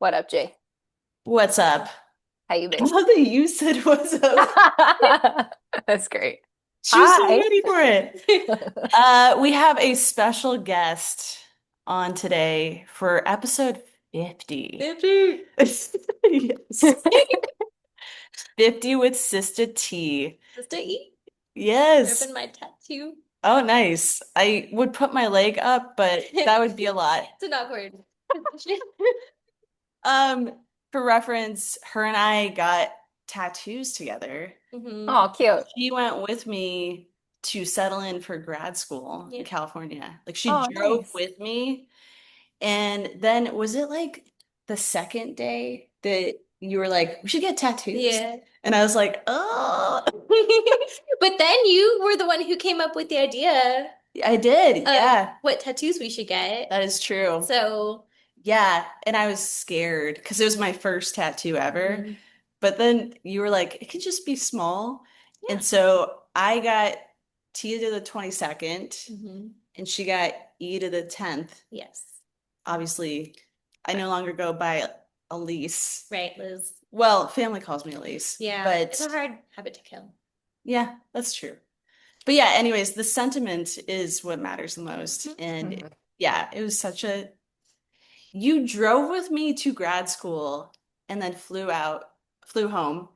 What up, Jay? What's up? How you I been? love that you said what's up. That's great. She was so Hi. ready for it. We have a special guest on today for episode 50. Baby. Yes. 50 with Sister T. Sister E, Yes. ripping my tattoo. Oh, nice. I would put my leg up, but that would be a lot. It's an awkward position. Um, for reference, her and I got tattoos together. Oh, cute. She went with me to settle in for grad school in Yeah. California. Like she Oh, drove nice. with me. And then was it like the second day that you were like, we should get tattoos? Yeah. And I was like, oh, But then you were the one who came up with the idea I did. of Yeah, what tattoos we should get. that is true. So, Yeah. And I was scared because it was my first tattoo ever. mhm. But then you were like, it could just be small. Yeah. And so I got T to the 22nd and she got E to the 10th. Yes. Obviously, I no longer go by Elise. Right, Liz. Well, family calls me Elise, Yeah. It's but a hard habit to kill. yeah, that's true. But yeah, anyways, the sentiment is what matters the most. And Mhm. yeah, it was such a, you drove with me to grad school and then flew home.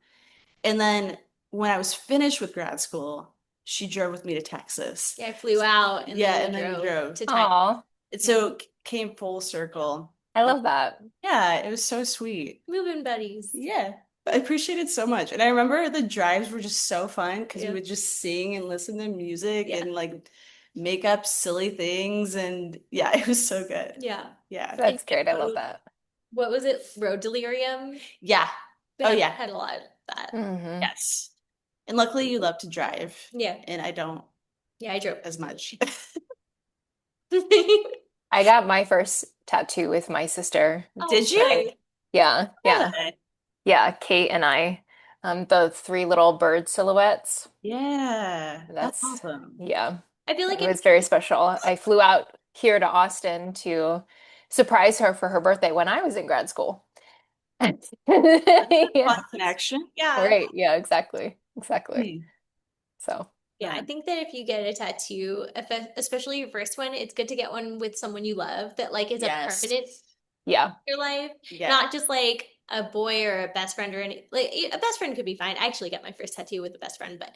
And then when I was finished with grad school, she drove with me to Texas. Yeah, I flew out and Yeah, then you and then you drove drove. to Thailand. Oh. Yeah. So it came full circle. I love that. Yeah, it was so sweet. Moving buddies. Yeah, I appreciate it so much. And I remember the drives were just so fun because we Yeah. would just sing and listen to music Yeah. and like make up silly things. And yeah, it was so good. Yeah. Yeah. And That's you great. I love drove, that. what was it? Road delirium? Yeah. We Oh, had, yeah. had a lot of that. Yes. And luckily you love to drive Yeah. and I don't Yeah, I drove. as much. I got my first tattoo with my sister. Oh, did you? Right. Yeah, yeah. Good. Yeah, Kate and I. The three little bird silhouettes. Yeah, that's That's, awesome. yeah. I feel It like was very special. I flew out here to Austin to surprise her for her birthday when I was in grad school. fun Yeah. connection. Yeah. Right. Yeah, exactly. Exactly. Hmm. So, Yeah, I think that if you get a tattoo, especially your first one, it's good to get one with someone you love that like is a Yes. permanent yeah. in your life, Yeah. not just like a boy or a best friend or any like a best friend could be fine. I actually got my first tattoo with a best friend, but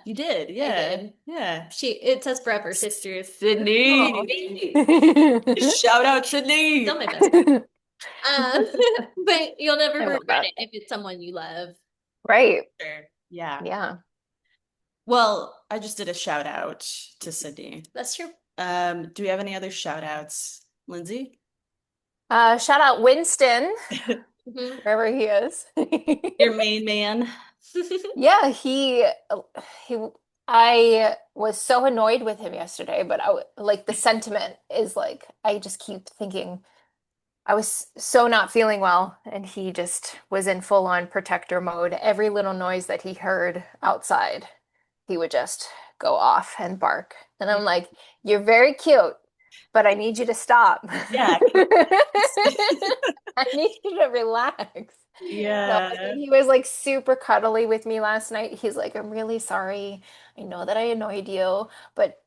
You did. I Yeah. did. Yeah. It says forever sisters. Sydney. Shout out Sydney. Still my best friend. But you'll never I love regret that. it if it's someone you love. Right. Sure. Yeah. Yeah. Well, I just did a shout out to Sydney. That's true. Do we have any other shout outs, Lindsay? Shout out Winston, Mhm. wherever he is. Your main man. Yeah, he I was so annoyed with him yesterday, but like the sentiment is like I just keep thinking I was so not feeling well, and he just was in full on protector mode. Every little noise that he heard outside, he would just go off and bark. And I'm like, you're very cute, but I need you to stop. Yeah. I need you to relax. No, Yeah. and then he was like super cuddly with me last night. He's like, I'm really sorry. I know that I annoyed you, but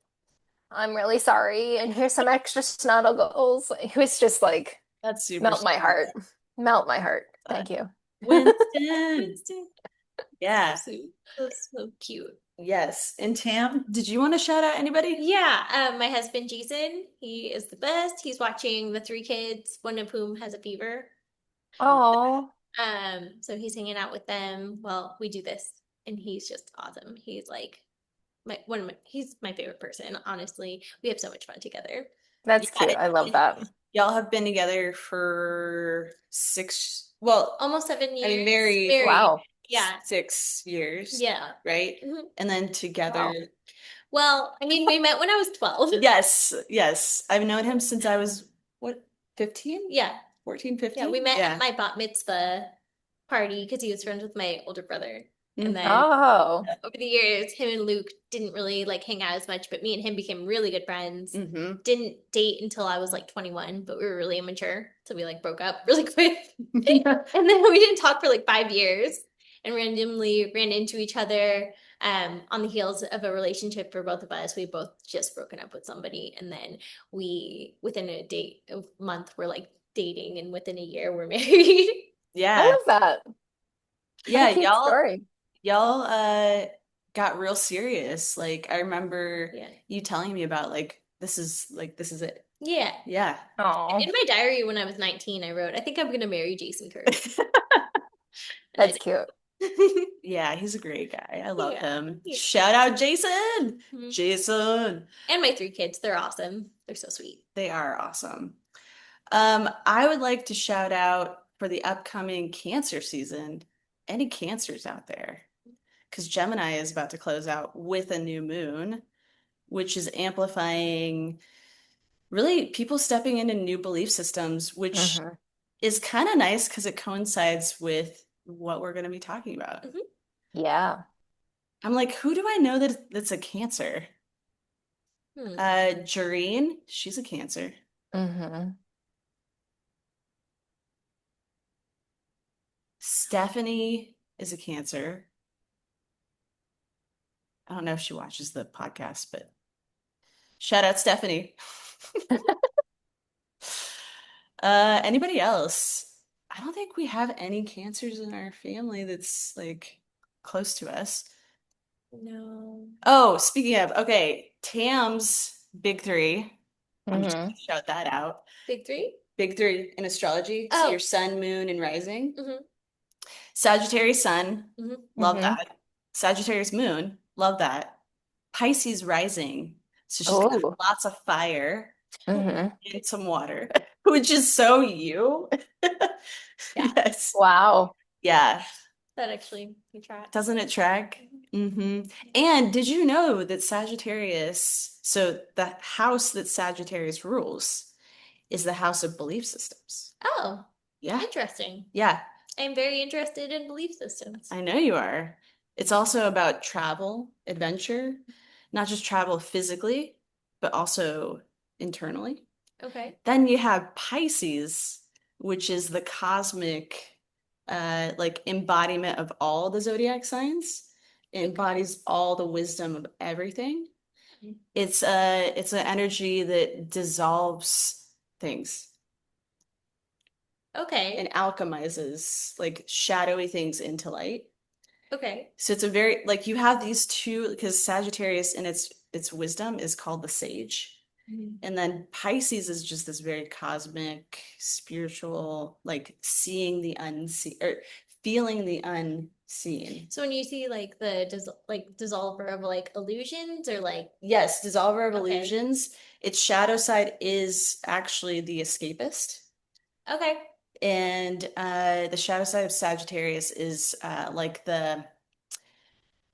I'm really sorry. And here's some extra snuggles. He was just like, That's super melt my sweet. heart. Melt my heart. Uh, Thank you. Winston. Winston. Yeah. So cute. Yes. And Tam, did you want to shout out anybody? Yeah, my husband Jason, he is the best. He's watching the three kids, one of whom has a fever. Oh, So he's hanging out with them while we do this, and he's just awesome. He's like he's my favorite person, honestly. We have so much fun together. that's Yeah. cute. I love that. Y'all have been together for well, Almost 7 years. I mean, married Wow. Yeah. 6 years, Yeah. right? Mhm. And then together. Wow. Well, I mean, we met when I was 12. Yes, yes. I've known him since I was, what, 15? Yeah. 14, 15? Yeah, we met Yeah. at my bat mitzvah party because he was friends with my older brother. And Mhm. then Oh. over the years, him and Luke didn't really like hang out as much, but me and him became really good friends. Mhm. Didn't date until I was like 21, but we were really immature, so we like broke up really quick. And then we didn't talk for like 5 years and randomly ran into each other on the heels of a relationship for both of us. We both just broken up with somebody, and then we within a month we're like dating, and within a year we're married. I Yeah. love that. What a Yeah, cute story. y'all got real serious. Like I remember Yeah. you telling me about this is it. Yeah. Yeah. Oh, In my diary when I was 19, I wrote, I think I'm gonna marry Jason Kirk. And I that's cute. did. Yeah, he's a great guy. I love Yeah. him. Yeah. Shout out Jason. Mhm. Jason. And my 3 kids, they're awesome. They're so sweet. They are awesome. I would like to shout out for the upcoming Cancer season. Any cancers out there? Because Gemini is about to close out with a new moon, which is amplifying really people stepping into new belief systems, which Hmm. is kind of nice because it coincides with what we're going to be talking about. Mhm. Yeah. I'm like, who do I know that's a Cancer? Hmm. Jareen, she's a Cancer. Hmm. Stephanie is a Cancer. I don't know if she watches the podcast, but shout out Stephanie. Anybody else? I don't think we have any cancers in our family that's like close to us. No. Oh, speaking of, okay, Tam's big three. I'm just Hmm. gonna shout that out. Big three? Big three in astrology. So your Oh. sun, moon, and rising. Mm-hmm. Sagittarius sun, Mm-hmm. love Hmm. that. Sagittarius moon, love that. Pisces rising. So she's got Oh. lots of fire Hmm. and some water, which is so you. Yeah, Yes. Wow. Yeah. that actually tracks. Doesn't it track? Hmm. And did you know that Sagittarius, so the house that Sagittarius rules is the house of belief systems? Oh, Yeah. interesting. Yeah. I'm very interested in belief systems. I know you are. It's also about travel, adventure, not just travel physically, but also internally. Okay. Then you have Pisces, which is the cosmic like embodiment of all the zodiac signs. It embodies all the wisdom of everything. It's an energy that dissolves things and Okay. alchemizes like shadowy things into light. Okay. So it's a very like you have these two because Sagittarius in its wisdom is called the sage. Mhm. And then Pisces is just this very cosmic, spiritual, like seeing the unseen or feeling the unseen. So when you see like the dissolver of like illusions or like Yes, dissolver of okay. illusions. Its shadow side is actually the escapist. Okay. And the shadow side of Sagittarius is like the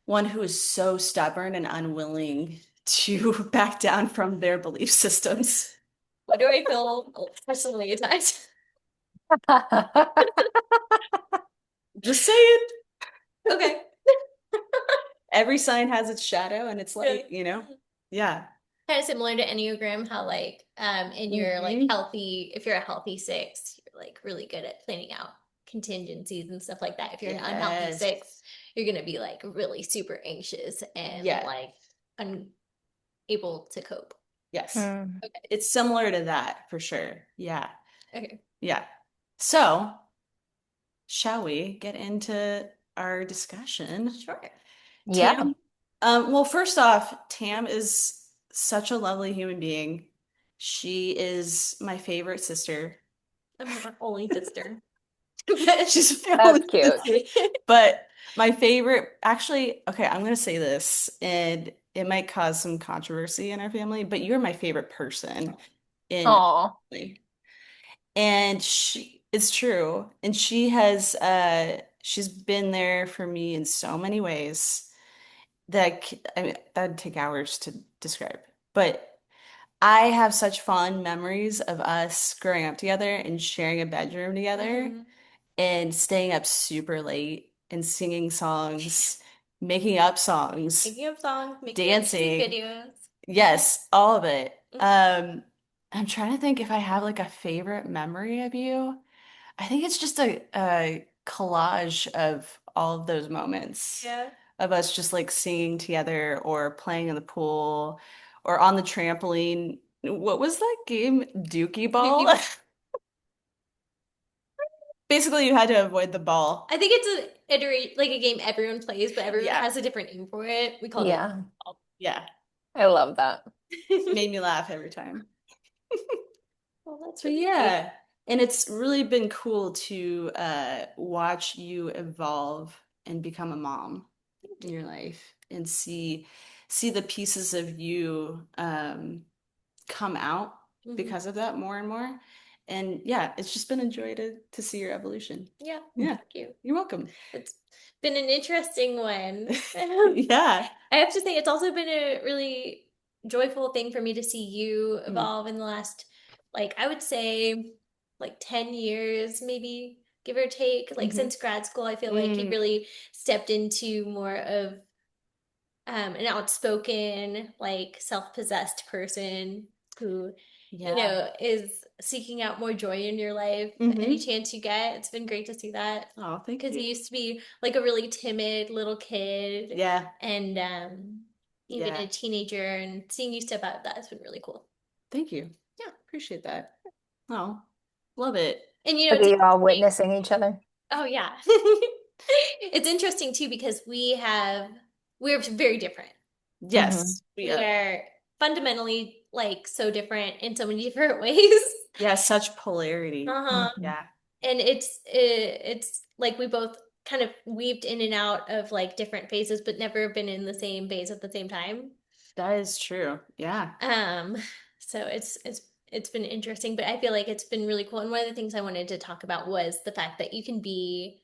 one who is so stubborn and unwilling to back down from their belief systems. Why do I feel personally attacked? Just saying. Okay. Every sign has its shadow and its Yeah. light, you know? Yeah. Kind of similar to Enneagram, how like in your like Hmm. healthy, if you're a healthy 6, you're like really good at planning out contingencies and stuff like that. If you're an unhealthy Yes. 6, you're gonna be like really super anxious and Yeah. like unable to cope. Yes. Mm. Okay. It's similar to that for sure. Yeah. Okay. Yeah. So, shall we get into our discussion? Sure. Yeah. Tam, well, first off, Tam is such a lovely human being. She is my favorite sister. I'm her only sister. She's my That's only cute. sister. But my favorite, actually, okay, I'm going to say this, and it might cause some controversy in our family, but you're my favorite person in our Oh. family. And it's true. And she's been there for me in so many ways that I mean, that'd take hours to describe. But I have such fond memories of us growing up together and sharing a bedroom together Mhm. and staying up super late and singing songs, making up songs, Making up songs, making up music dancing. videos. Yes, all of it. Mhm. I'm trying to think if I have like a favorite memory of you. I think it's just a collage of all of those moments Yeah. of us just like singing together or playing in the pool or on the trampoline. What was that game? Dookie ball? Dookie. Basically, you had to avoid the ball. I think it's a iterate like a game everyone plays, but everyone Yeah. has a different name for it. We called it. Yeah, Yeah. I love that. Made me laugh every time. Well, that's But really cute. yeah, and it's really been cool to watch you evolve and become a mom Thank in you. your life and see the pieces of you come out Mhm. because of that more and more. And yeah, it's just been a joy to see your evolution. Yeah, Yeah, thank you. you're welcome. It's been an interesting one. Yeah. I have to say, it's also been a really joyful thing for me to see you Mm. evolve in the last, like, I would say, like 10 years, maybe, give or take. Like, Hmm. since grad school, I feel like you Mm. really stepped into more of an outspoken, like self-possessed person who, Yeah. is seeking out more joy in your life any Hmm. chance you get. It's been great to see that Oh, thank because you you. used to be like a really timid little kid Yeah. and even Yeah. a teenager, and seeing you step out of that has been really cool. Thank you. Yeah. Appreciate that. Oh, love it. And Look it's at you all interesting. witnessing each other. Oh yeah. It's interesting too because we're very different. Hmm. Yes. We are fundamentally like so different in so many different ways. Yeah, such polarity. Uh-huh. Hmm. Yeah, And it's like we both kind of weaved in and out of like different phases, but never been in the same phase at the same time. that is true. Yeah. Um, so it's been interesting, but I feel like it's been really cool. And one of the things I wanted to talk about was the fact that you can be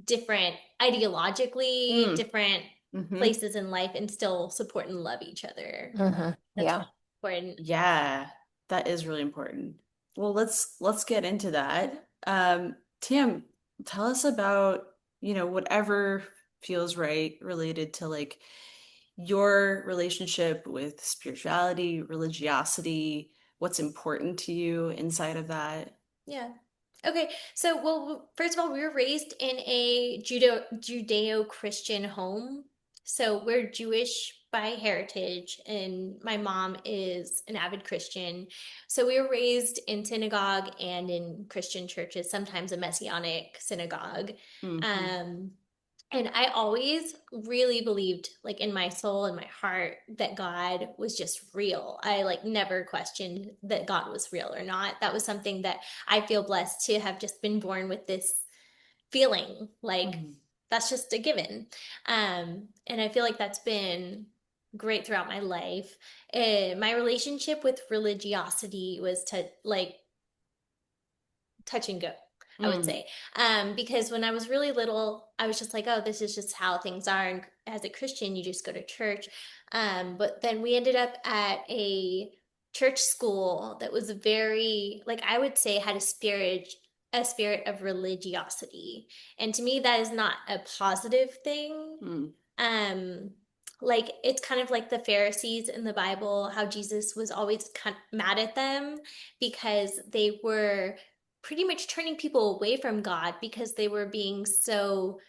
different ideologically, Mm. different Hmm. places in life and still support and love each other. Hmm. That's Yeah. really important. Yeah, that is really important. Well, let's get into Mhm. that. Tam, tell us about, whatever feels right related to like your relationship with spirituality, religiosity, what's important to you inside of that. Yeah. Okay. So, well, first of all, we were raised in a Judeo-Christian home. So we're Jewish by heritage, and my mom is an avid Christian. So we were raised in synagogue and in Christian churches, sometimes a Messianic synagogue. Hmm. Um, and I always really believed, like in my soul and my heart, that God was just real. I like never questioned that God was real or not. That was something that I feel blessed to have just been born with this feeling. Like Hmm. that's just a given. And I feel like that's been great throughout my life. My relationship with religiosity was to like touch and go, I would Mm. say. Because when I was really little, I was just like, oh, this is just how things are. And as a Christian, you just go to church. But then we ended up at a church school that was very, like I would say, had a spirit of religiosity. And to me, that is not a positive thing. Mm. Um, like it's kind of like the Pharisees in the Bible, how Jesus was always kind of mad at them because they were pretty much turning people away from God because they were being so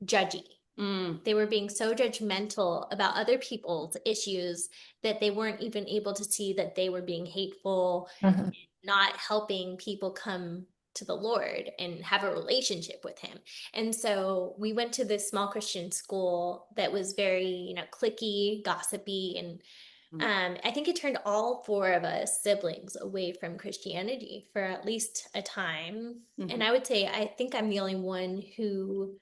judgy. Mm. They were being so judgmental about other people's issues that they weren't even able to see that they were being hateful, Hmm. not helping people come to the Lord and have a relationship with Him. And so we went to this small Christian school that was very, clicky, gossipy, and Mm. I think it turned all four of us siblings away from Christianity for at least a time. And Hmm. I would say I think I'm the only one who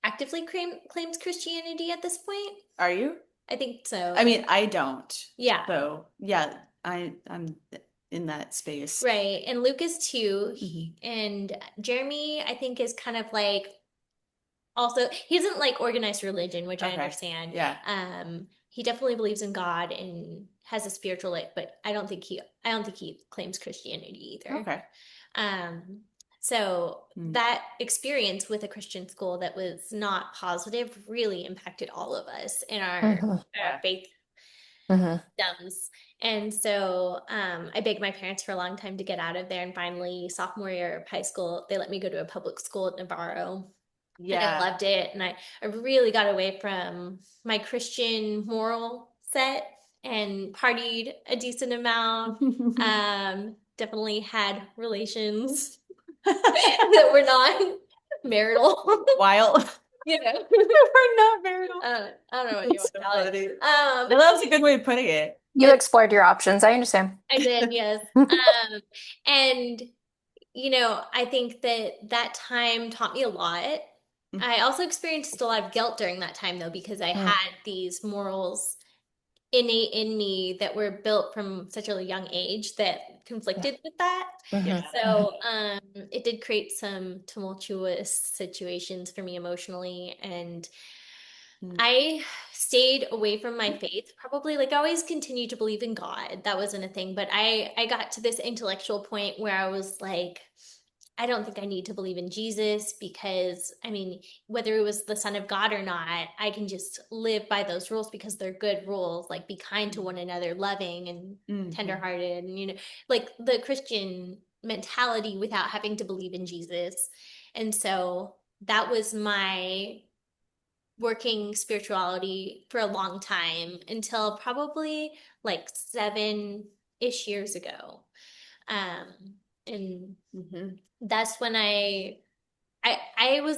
actively claims Christianity at this point. Are you? I think I so. mean, I don't. Yeah, So, yeah, I'm in that space. right. And Lucas too. Hmm. And Jeremy, I think, is kind of like also he doesn't like organized religion, which I Okay. understand. Yeah. He definitely believes in God and has a spiritual life, but I don't think he claims Christianity either. Okay. Um, So Mm. that experience with a Christian school that was not positive really impacted all of us in our Hmm. faith Hmm. systems. And so I begged my parents for a long time to get out of there. And finally, sophomore year of high school, they let me go to a public school at Navarro. And I Yeah. loved it. And I really got away from my Christian moral set and partied a decent amount. Definitely had relations that were not marital. Wild. You know, We're not marital. I don't know what you That's want to so call it. funny. No, that's a good way of putting it. You And explored your options. I understand. I did, yes. And I think that that time taught me a lot. I also experienced a lot of guilt during that time, though, because I Mm. had these morals innate in me that were built from such a young age that Yeah. conflicted with that. Hmm. So it did create some tumultuous situations for me emotionally, and Mm. I stayed away from my faith. Probably like I always continued to believe in God. That wasn't a thing, but I got to this intellectual point where I was like, I don't think I need to believe in Jesus because I mean, whether it was the Son of God or not, I can just live by those rules because they're good rules, like be kind to one another, loving and Mhm. tenderhearted, and like the Christian mentality without having to believe in Jesus. And so that was my working spirituality for a long time until probably like 7-ish years ago. Um, and Mhm. that's when I was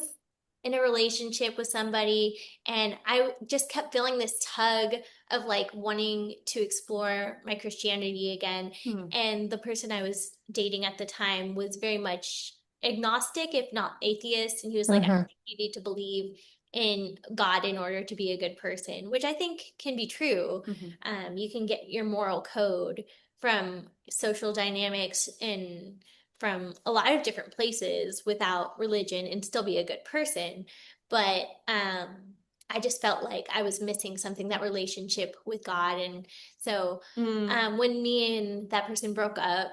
in a relationship with somebody and I just kept feeling this tug of like wanting to explore my Christianity again. Hmm. And the person I was dating at the time was very much agnostic, if not atheist. And he was like, I Hmm. don't think you need to believe in God in order to be a good person, which I think can be true. Mhm. You can get your moral code from social dynamics and from a lot of different places without religion and still be a good person. But I just felt like I was missing something, that relationship with God. And so Mm. when me and that person broke up,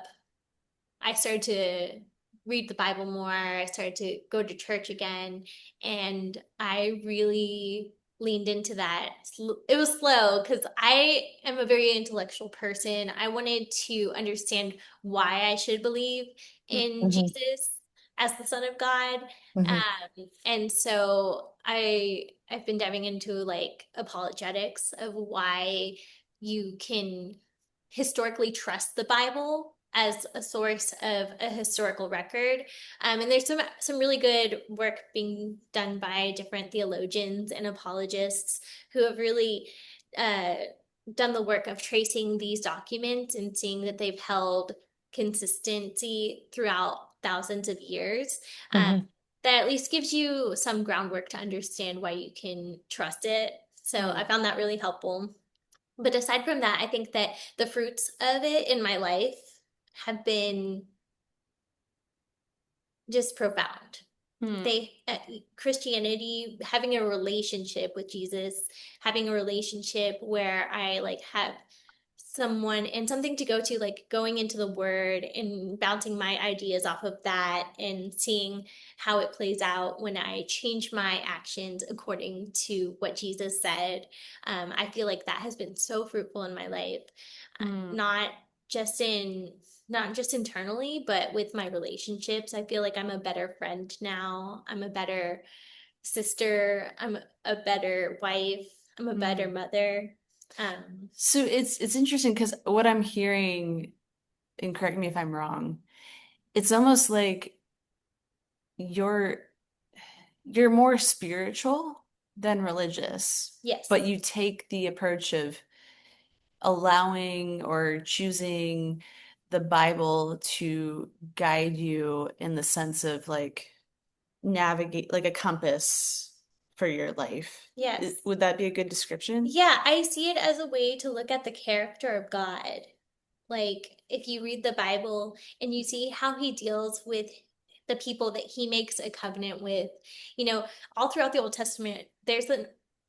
I started to read the Bible more. I started to go to church again. And I really leaned into that. It was slow because I am a very intellectual person. I wanted to understand why I should believe in Hmm. Jesus as the Son of God. Hmm. And so I've been diving into like apologetics of why you can historically trust the Bible as a source of a historical record. And there's some really good work being done by different theologians and apologists who have really uh, done the work of tracing these documents and seeing that they've held consistency throughout thousands of years. Um, Hmm. that at least gives you some groundwork to understand why you can trust it. So I Mm. found that really helpful. But aside from that, I think that the fruits of it in my life have been just profound. Mm. They Christianity, having a relationship with Jesus, having a relationship where I like have someone and something to go to, like going into the word and bouncing my ideas off of that and seeing how it plays out when I change my actions according to what Jesus said. I feel like that has been so fruitful in my life, Mm. not just in not just internally, but with my relationships. I feel like I'm a better friend now. I'm a better sister. I'm a better wife. I'm a better Mm. mother. So it's interesting because what I'm hearing, and correct me if I'm wrong, it's almost like you're you're more spiritual than religious, Yes. but you take the approach of allowing or choosing the Bible to guide you in the sense of like navigate like a compass for your life. Yes. Would that be a good description? Yeah, I see it as a way to look at the character of God. Like, if you read the Bible and you see how he deals with the people that he makes a covenant with, you know, all throughout the Old Testament, there's a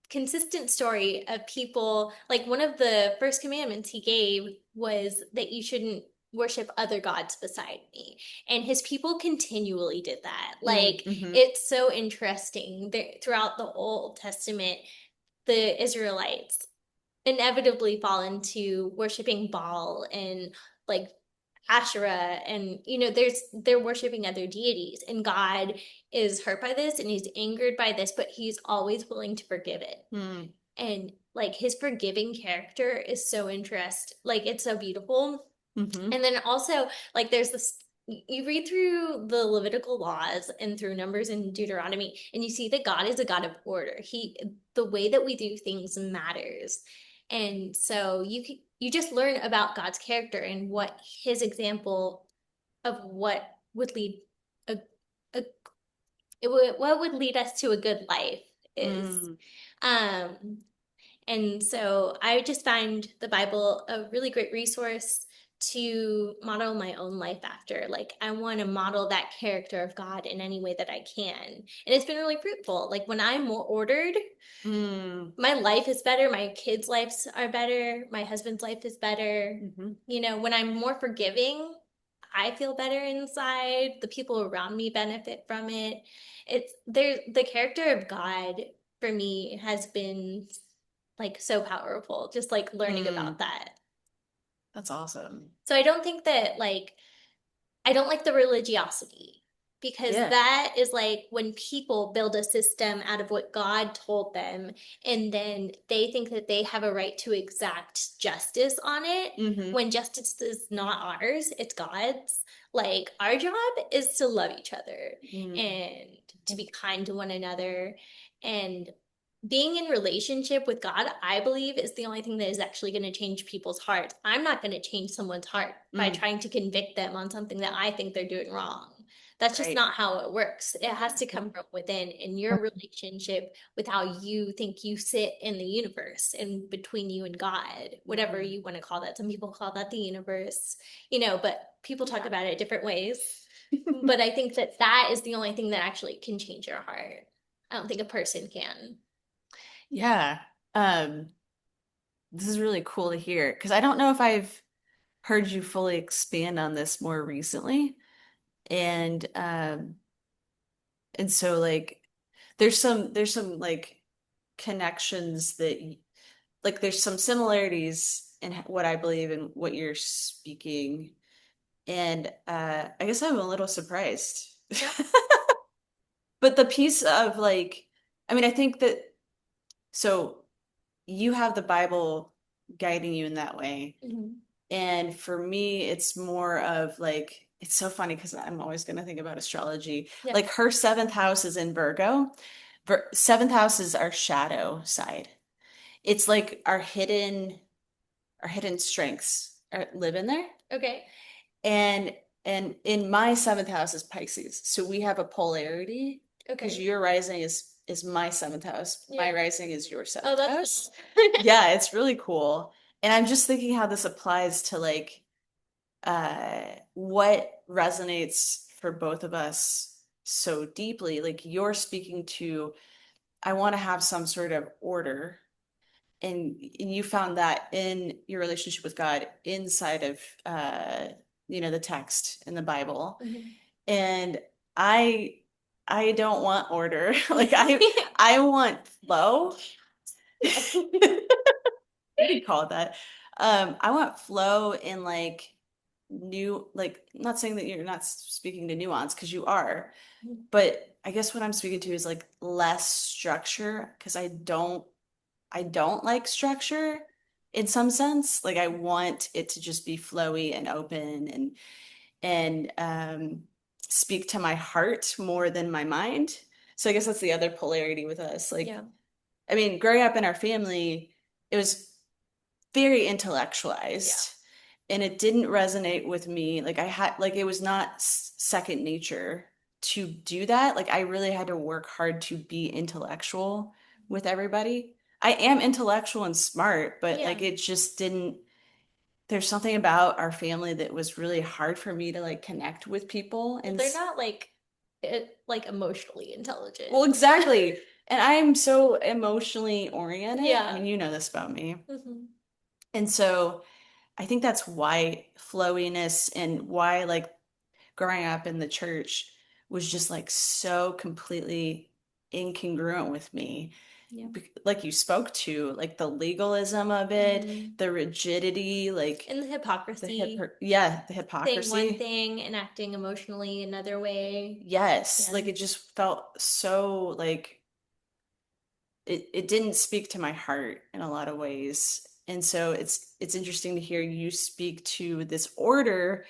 consistent story of people. Like, one of the first commandments he gave was that you shouldn't worship other gods beside me. And his people continually did that. Like, Mm-hmm. it's so interesting. Throughout the Old Testament, the Israelites inevitably fall into worshiping Baal and like Asherah, and they're worshiping other deities, and God is hurt by this and he's angered by this, but he's always willing to forgive it. Mm. And like his forgiving character is so like it's so beautiful. Mm-hmm. And then also, like, there's this, you read through the Levitical laws and through Numbers and Deuteronomy, and you see that God is a God of order. The way that we do things matters. And so you just learn about God's character and what his example of what would lead a, a what would lead us to a good life is. Mm. Um, and so I just find the Bible a really great resource to model my own life after. Like, I want to model that character of God in any way that I can. And it's been really fruitful. Like, when I'm more ordered, Mm. my life is better, my kids' lives are better, my husband's life is better. Mm-hmm. When I'm more forgiving, I feel better inside. The people around me benefit from it. The character of God for me has been like so powerful, just like learning Mm. about that. That's awesome. So I don't think that I don't like the religiosity, because Yeah. that is like when people build a system out of what God told them, and then they think that they have a right to exact justice on it, Mm-hmm. when justice is not ours, it's God's. Like, our job is to love each other Mm. and to be kind to one another. And being in relationship with God, I believe, is the only thing that is actually going to change people's hearts. I'm not going to change someone's heart by trying to convict them on something that I think they're doing wrong. That's just Right. not how it works. It has to come from within, in your relationship with how you think you sit in the universe and between you and God, whatever you want to call that. Some people call that the universe, but people talk about it different ways. But I think that that is the only thing that actually can change your heart. I don't think a person can. Yeah. Um, this is really cool to hear because I don't know if I've heard you fully expand on this more recently. And so like there's some like connections like there's some similarities in what I believe and what you're speaking. And I guess I'm a little surprised. Yeah. But the piece of like, I mean, I think that so you have the Bible guiding you in that way. Mhm. And for me, it's more of like, it's so funny because I'm always going to think about astrology. Yeah. Like her seventh house is in Virgo. Seventh house is our shadow side. It's like our hidden strengths live in there. Okay. And in my seventh house is Pisces. So we have a polarity because Okay. your rising is my seventh house. My Yeah. rising is your Oh, seventh that's house. cool. Yeah, it's really cool. And I'm just thinking how this applies to like what resonates for both of us so deeply. Like you're speaking to, I want to have some sort of order. And you found that in your relationship with God inside of the text in the Bible. Mhm. And I I don't want order. Like I want flow. What do you call it that? I want flow and like new, like I'm not saying that you're not speaking to nuance because you are, but I guess what I'm speaking to is like less structure because I don't like structure in some sense. Like I want it to just be flowy and open and speak to my heart more than my mind. So I guess that's the other polarity with us. Like, Yeah. I mean, growing up in our family, it was very intellectualized and it didn't resonate with me. Like I had like it was not second nature to do that. Like I really had to work hard to be intellectual with everybody. I am intellectual and smart, but Yeah. like it just didn't there's something about our family that was really hard for me to like connect with people Well, and they're not like emotionally intelligent. well exactly. And I'm so emotionally oriented. I Yeah. mean, you know this about me. Mhm. And so I think that's why flowiness and why like growing up in the church was just like so completely incongruent with me. Yeah. Like you spoke to, like the legalism of it, Mhm. the rigidity, And the hypocrisy, the saying one hypocrisy. thing and acting emotionally another way. Yes, Yeah. like it just felt so like it didn't speak to my heart in a lot of ways. And so it's interesting to hear you speak to this order,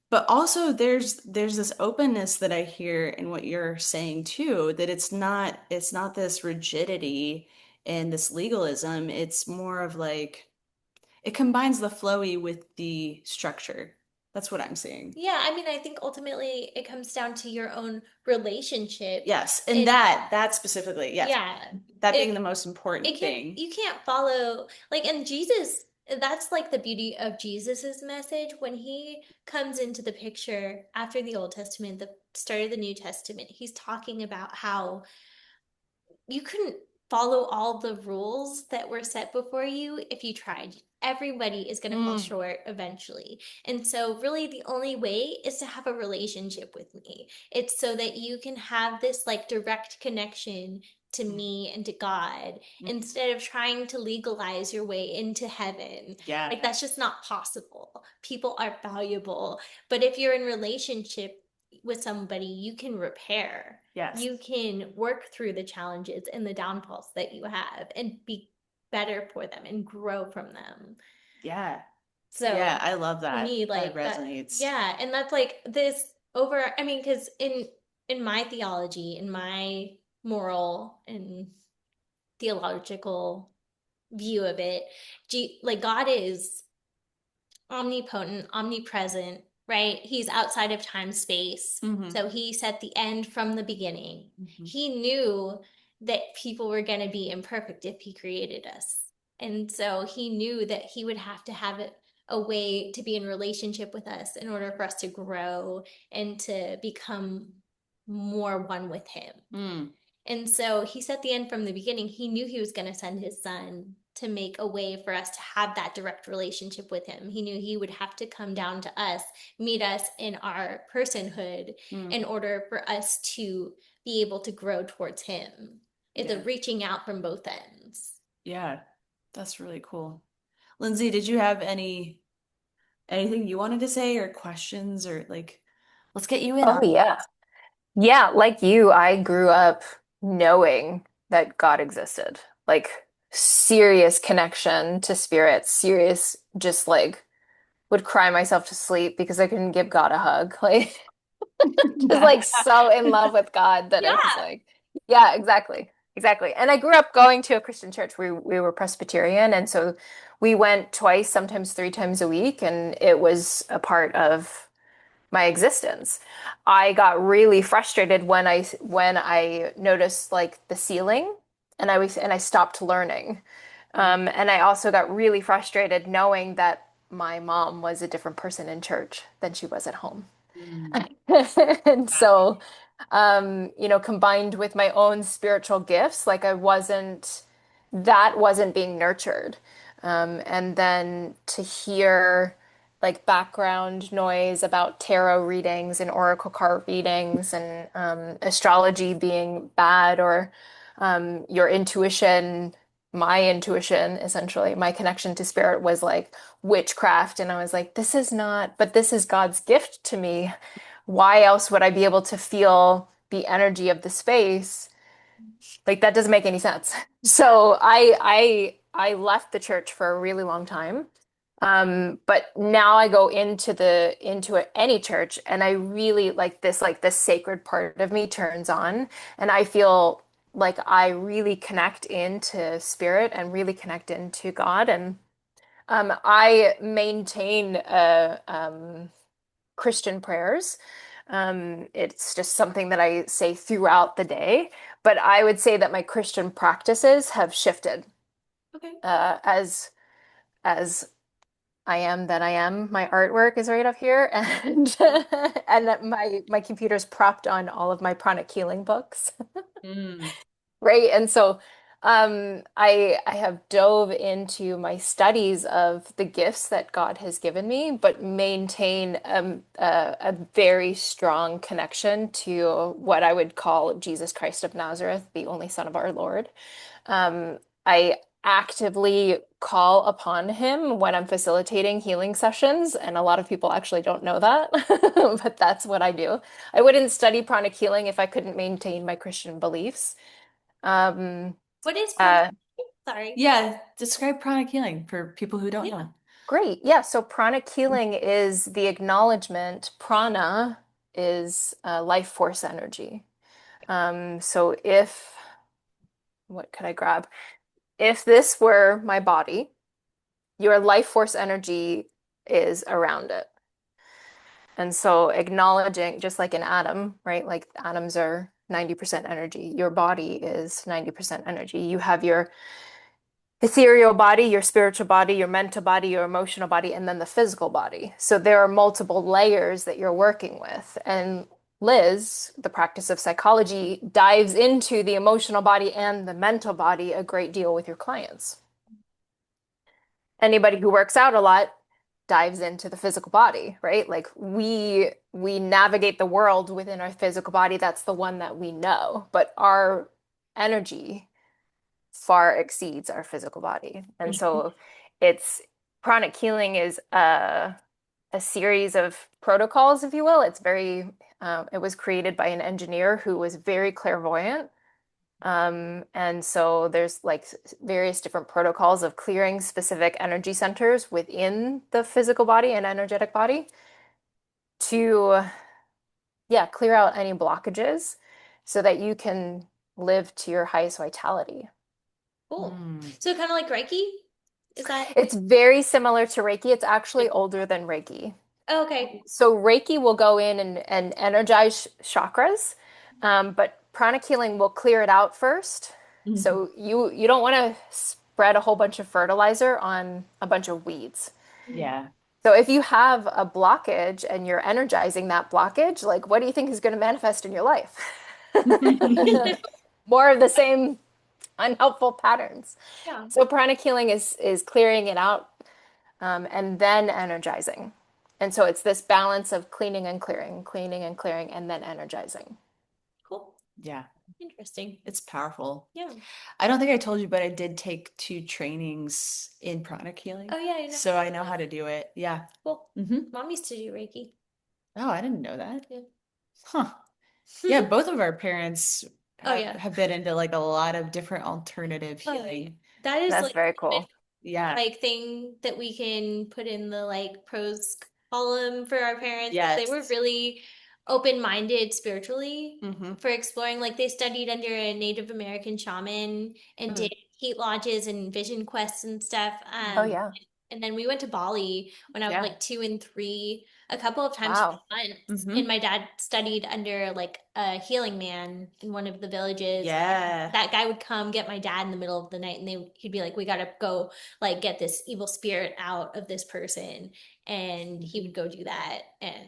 but also there's this openness that I hear in what you're saying too, that it's not this rigidity and this legalism. It's more of like it combines the flowy with the structure. That's what I'm seeing. Yeah, I mean, I think ultimately it comes down to your own relationship. Yes, and And that specifically, yes, yeah, that being the it most important it can thing. you can't follow like and Jesus, that's like the beauty of Jesus's message when he comes into the picture after the Old Testament, the start of the New Testament. He's talking about how you couldn't follow all the rules that were set before you if you tried. Everybody is going to fall Mm, short eventually. And so, really, the only way is to have a relationship with me. It's so that you can have this like direct connection to mm, me and to God mm. instead of trying to legalize your way into heaven. Yeah. Like, that's just not possible. People are valuable. But if you're in relationship with somebody, you can repair, Yes. you can work through the challenges and the downfalls that you have and be better for them and grow from them. Yeah. Yeah, So I love for that. me, That like that, resonates. yeah, and that's like this over, I mean, because in my theology, in my moral and theological view of it, like God is omnipotent, omnipresent, right? He's outside of time space. Hmm. So he set the end from the beginning. Hmm. He knew that people were going to be imperfect if he created us. And so he knew that he would have to have it a way to be in relationship with us in order for us to grow and to become more one with him. Mm. And so he set the end from the beginning. He knew he was going to send his son to make a way for us to have that direct relationship with him. He knew he would have to come down to us, meet us in our personhood Mm. in order for us to be able to grow towards him. It's a Yeah. reaching out from both ends. Yeah. That's really cool. Lindsay, did you have anything you wanted to say or questions or like let's get you in Oh on yeah. Yeah, like you, I grew up knowing that God existed. Like serious connection to spirit, serious just like would cry myself to sleep because I couldn't give God a hug. Like just Yeah. like so in love with God that I was Yeah. like, yeah, exactly. Exactly. And I grew up going to a Christian church. We were Presbyterian, and so we went twice, sometimes three times a week, and it was a part of my existence. I got really frustrated when I noticed like the ceiling and I stopped learning. And I also got really frustrated knowing that my mom was a different person in church than she was at home. Mm. And so, combined with my own spiritual gifts, like that wasn't being nurtured. And then to hear like background noise about tarot readings and oracle card readings and astrology being bad or your intuition, my intuition, essentially, my connection to spirit was like witchcraft. And I was like, this is not, but this is God's gift to me. Why else would I be able to feel the energy of the space? Like that doesn't make any sense. So I left the church for a really long time. But now I go any church and I really like this sacred part of me turns on and I feel like I really connect into spirit and really connect into God and I maintain Christian prayers. It's just something that I say throughout the day, but I would say that my Christian practices have shifted Okay. as I am that I am. My artwork is right up here, and and that my computer's propped on all of my pranic healing books, Mm. right? And so I have dove into my studies of the gifts that God has given me, but maintain a very strong connection to what I would call Jesus Christ of Nazareth, the only Son of our Lord. I actively call upon him when I'm facilitating healing sessions, and a lot of people actually don't know that, but that's what I do. I wouldn't study pranic healing if I couldn't maintain my Christian beliefs. Um, What is prana? uh, Sorry. Yeah, describe pranic healing for people who don't Yeah. know. Great. Yeah. So pranic healing is the acknowledgement. Prana is life force energy. So what could I grab? If this were my body, your life force energy is around it. And so acknowledging, just like an atom, right? Like atoms are 90% energy. Your body is 90% energy. You have your ethereal body, your spiritual body, your mental body, your emotional body, and then the physical body. So there are multiple layers that you're working with. And Liz, the practice of psychology, dives into the emotional body and the mental body a great deal with your clients. Anybody who works out a lot dives into the physical body, right? Like we navigate the world within our physical body. That's the one that we know, but our energy far exceeds our physical body. And so it's chronic healing is a series of protocols, if you will. It was created by an engineer who was very clairvoyant. And so there's like various different protocols of clearing specific energy centers within the physical body and energetic body to, yeah, clear out any blockages so that you can live to your highest vitality. Cool. Mm. So kind of like Reiki? Is that It's very similar to Reiki. It's actually older than Reiki. oh, okay. So Reiki will go in and energize chakras, but pranic healing will clear it out first. Mhm. So you don't want to spread a whole bunch of fertilizer on a bunch of weeds. Mhm. Yeah. So if you have a blockage and you're energizing that blockage, like what do you think is going to manifest in your life? More of the same unhelpful patterns. Yeah. So pranic healing is clearing it out and then energizing. And so it's this balance of cleaning and clearing, and then energizing. Cool. Yeah, Interesting. it's powerful. Yeah. I don't think I told you, but I did take 2 trainings in pranic healing. Oh yeah, I know. So I know how to do it. Yeah. Cool. Hmm. Mom used to do Reiki. Oh, I didn't know that. Yeah. Huh. Yeah, both of our parents Oh have, yeah. have been into like a lot of different alternative Oh, yeah. healing. That is That's like very one cool. Yeah. like thing that we can put in the like pros column for our parents. Like, they were Yes. really open-minded spiritually Hmm. for exploring. Like they studied under a Native American shaman and Mm. did heat lodges and vision quests and stuff. Oh yeah. And then we went to Bali when I was Yeah. like 2 and 3, a couple of times Wow. for months. Hmm. And my dad studied under like a healing man in one of the villages. Yeah. That guy would come get my dad in the middle of the night, and he'd be like, "We gotta go, like, get this evil spirit out of this person," and he would go do that. And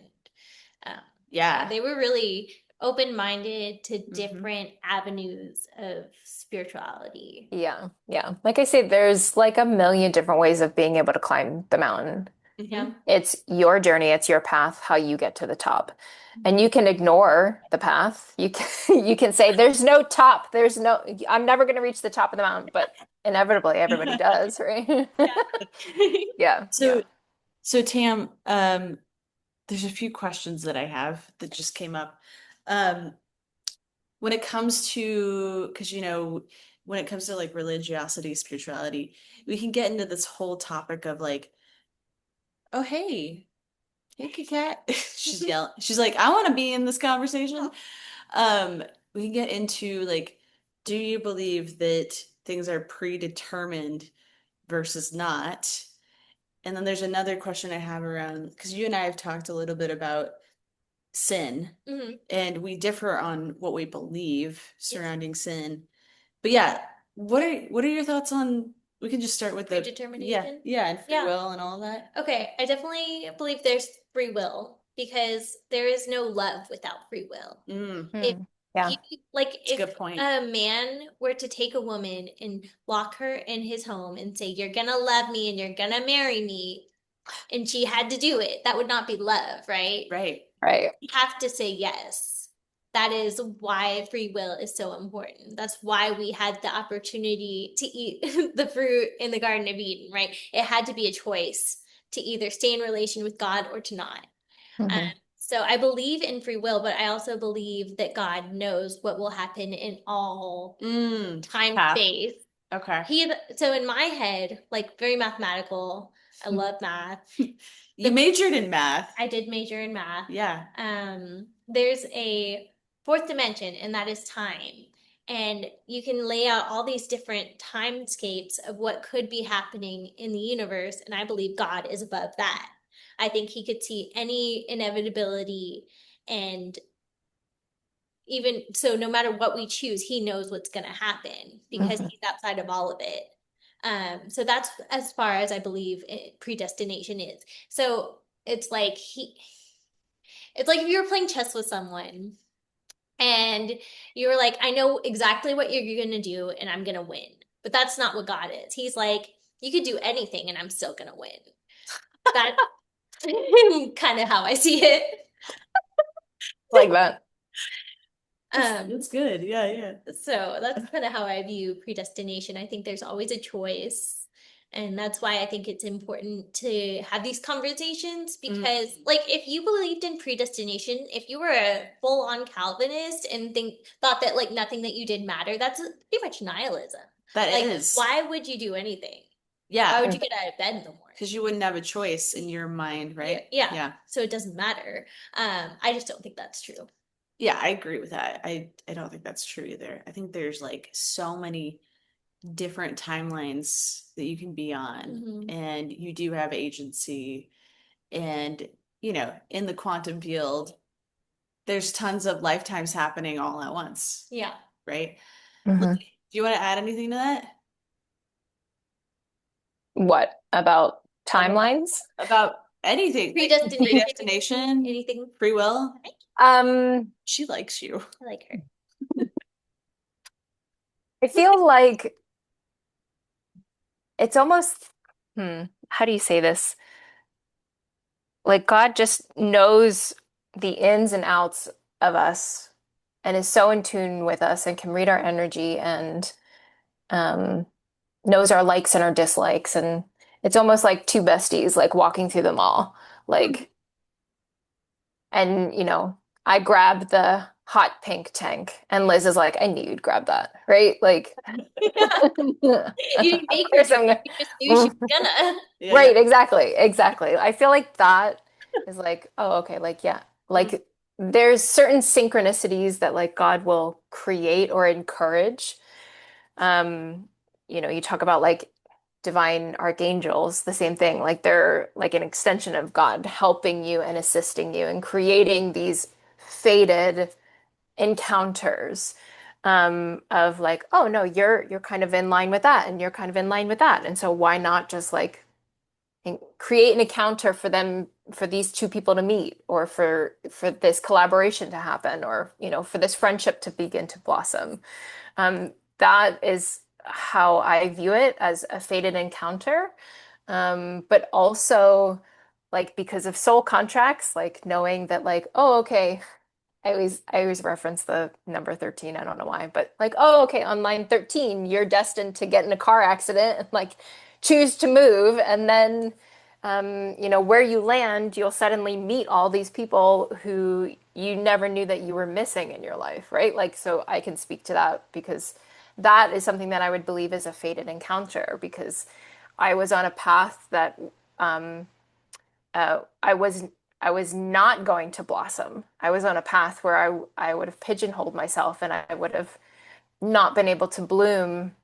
um, yeah, Yeah. they were really open-minded to Hmm. different avenues of spirituality. Yeah. Yeah. Like I say, there's like a million different ways of being able to climb the mountain. Yeah. Hmm. It's your journey, it's your path, how you get to the top. And you can ignore the path. You can you can say there's no top. I'm never going to reach the top of the mountain, but inevitably everybody does, right? Yeah. Yeah, So, yeah. so Tam, there's a few questions that I have that just came up. Um, when it comes to, because when it comes to like religiosity, spirituality, we can get into this whole topic of like, oh hey Kit Kat. She's yelling. She's like, I want to be in this conversation. Um, we can get into like, do you believe that things are predetermined versus not? And then there's another question I have around, because you and I have talked a little bit about sin, Mhm. and we differ on what we believe Yes. surrounding sin. But yeah, what are your thoughts on, we can just start with Predetermination. yeah, and free Yeah. will and all that. Okay, I definitely believe there's free will because there is no love without free will. Mm. If Hmm. Yeah. He, like, It's a if good point. a man were to take a woman and lock her in his home and say, "You're gonna love me and you're gonna marry me," and she had to do it, that would not be love, right? Right. Right. You have to say yes. That is why free will is so important. That's why we had the opportunity to eat the fruit in the Garden of Eden, right? It had to be a choice to either stay in relation with God or to not. Um, Hmm. so I believe in free will, but I also believe that God knows what will happen in all time, Path. space. Okay. So in my head, like very mathematical, I love math. You majored in math. I did major in math. Yeah. There's a fourth dimension, and that is time. And you can lay out all these different timescapes of what could be happening in the universe, and I believe God is above that. I think he could see any inevitability, and even so, no matter what we choose, he knows what's going to happen because Hmm. he's outside of all of it. So that's as far as I believe predestination is. So it's like it's like if you were playing chess with someone and you were like, I know exactly what you're going to do and I'm going to win. But that's not what God is. He's like, you could do anything and I'm still going to win. That's kind of how I see it. Like that. Um, That's good. Yeah, yeah. so that's kind of how I view predestination. I think there's always a choice. And that's why I think it's important to have these conversations because, like, if you believed in predestination, if you were a full-on Calvinist and thought that like nothing that you did matter, that's pretty much nihilism. That Like, is. why would you do anything? Why Yeah. would you get out of bed in the morning? Because you wouldn't have a choice in your mind, right? Yeah. Yeah. So it doesn't matter. I just don't think that's true. Yeah, I agree with that. I don't think that's true either. I think there's like so many different timelines that you can be on, Hmm. and you do have agency. And, you know, in the quantum field, there's tons of lifetimes happening all at once, Yeah. right? Hmm. Lindsay, do you want to add anything to that? What about About timelines? about anything, like Predestination, predestination, anything. free will? Um, She likes you. I like her. I feel like it's almost, how do you say this? Like God just knows the ins and outs of us and is so in tune with us and can read our energy and um, knows our likes and our dislikes. And it's almost like two besties, like walking through the mall. Like, and I grab the hot pink tank, and Liz is like, I knew you'd grab that, right? Like, You didn't of make her course do I'm it. gonna. You just knew she was gonna. Yeah, yeah. Right, exactly, exactly. I feel like that is like, oh, okay, like, yeah, Mm. like there's certain synchronicities that like God will create or encourage. Um, you talk about like divine archangels, the same thing. Like they're like an extension of God, helping you and assisting you and creating these fated encounters of like, oh no, you're kind of in line with that, and you're kind of in line with that. And so why not just like create an encounter for them, for these two people to meet, or for this collaboration to happen, or for this friendship to begin to blossom. That is how I view it, as a fated encounter. But also like because of soul contracts, like knowing that like, oh, okay, I always reference the number 13. I don't know why, but like, oh, okay, on line 13, you're destined to get in a car accident and like choose to move. And then, where you land, you'll suddenly meet all these people who you never knew that you were missing in your life, right? Like, so I can speak to that because that is something that I would believe is a fated encounter because I was on a path that um, uh, I was I was not going to blossom. I was on a path where I would have pigeonholed myself and I would have not been able to bloom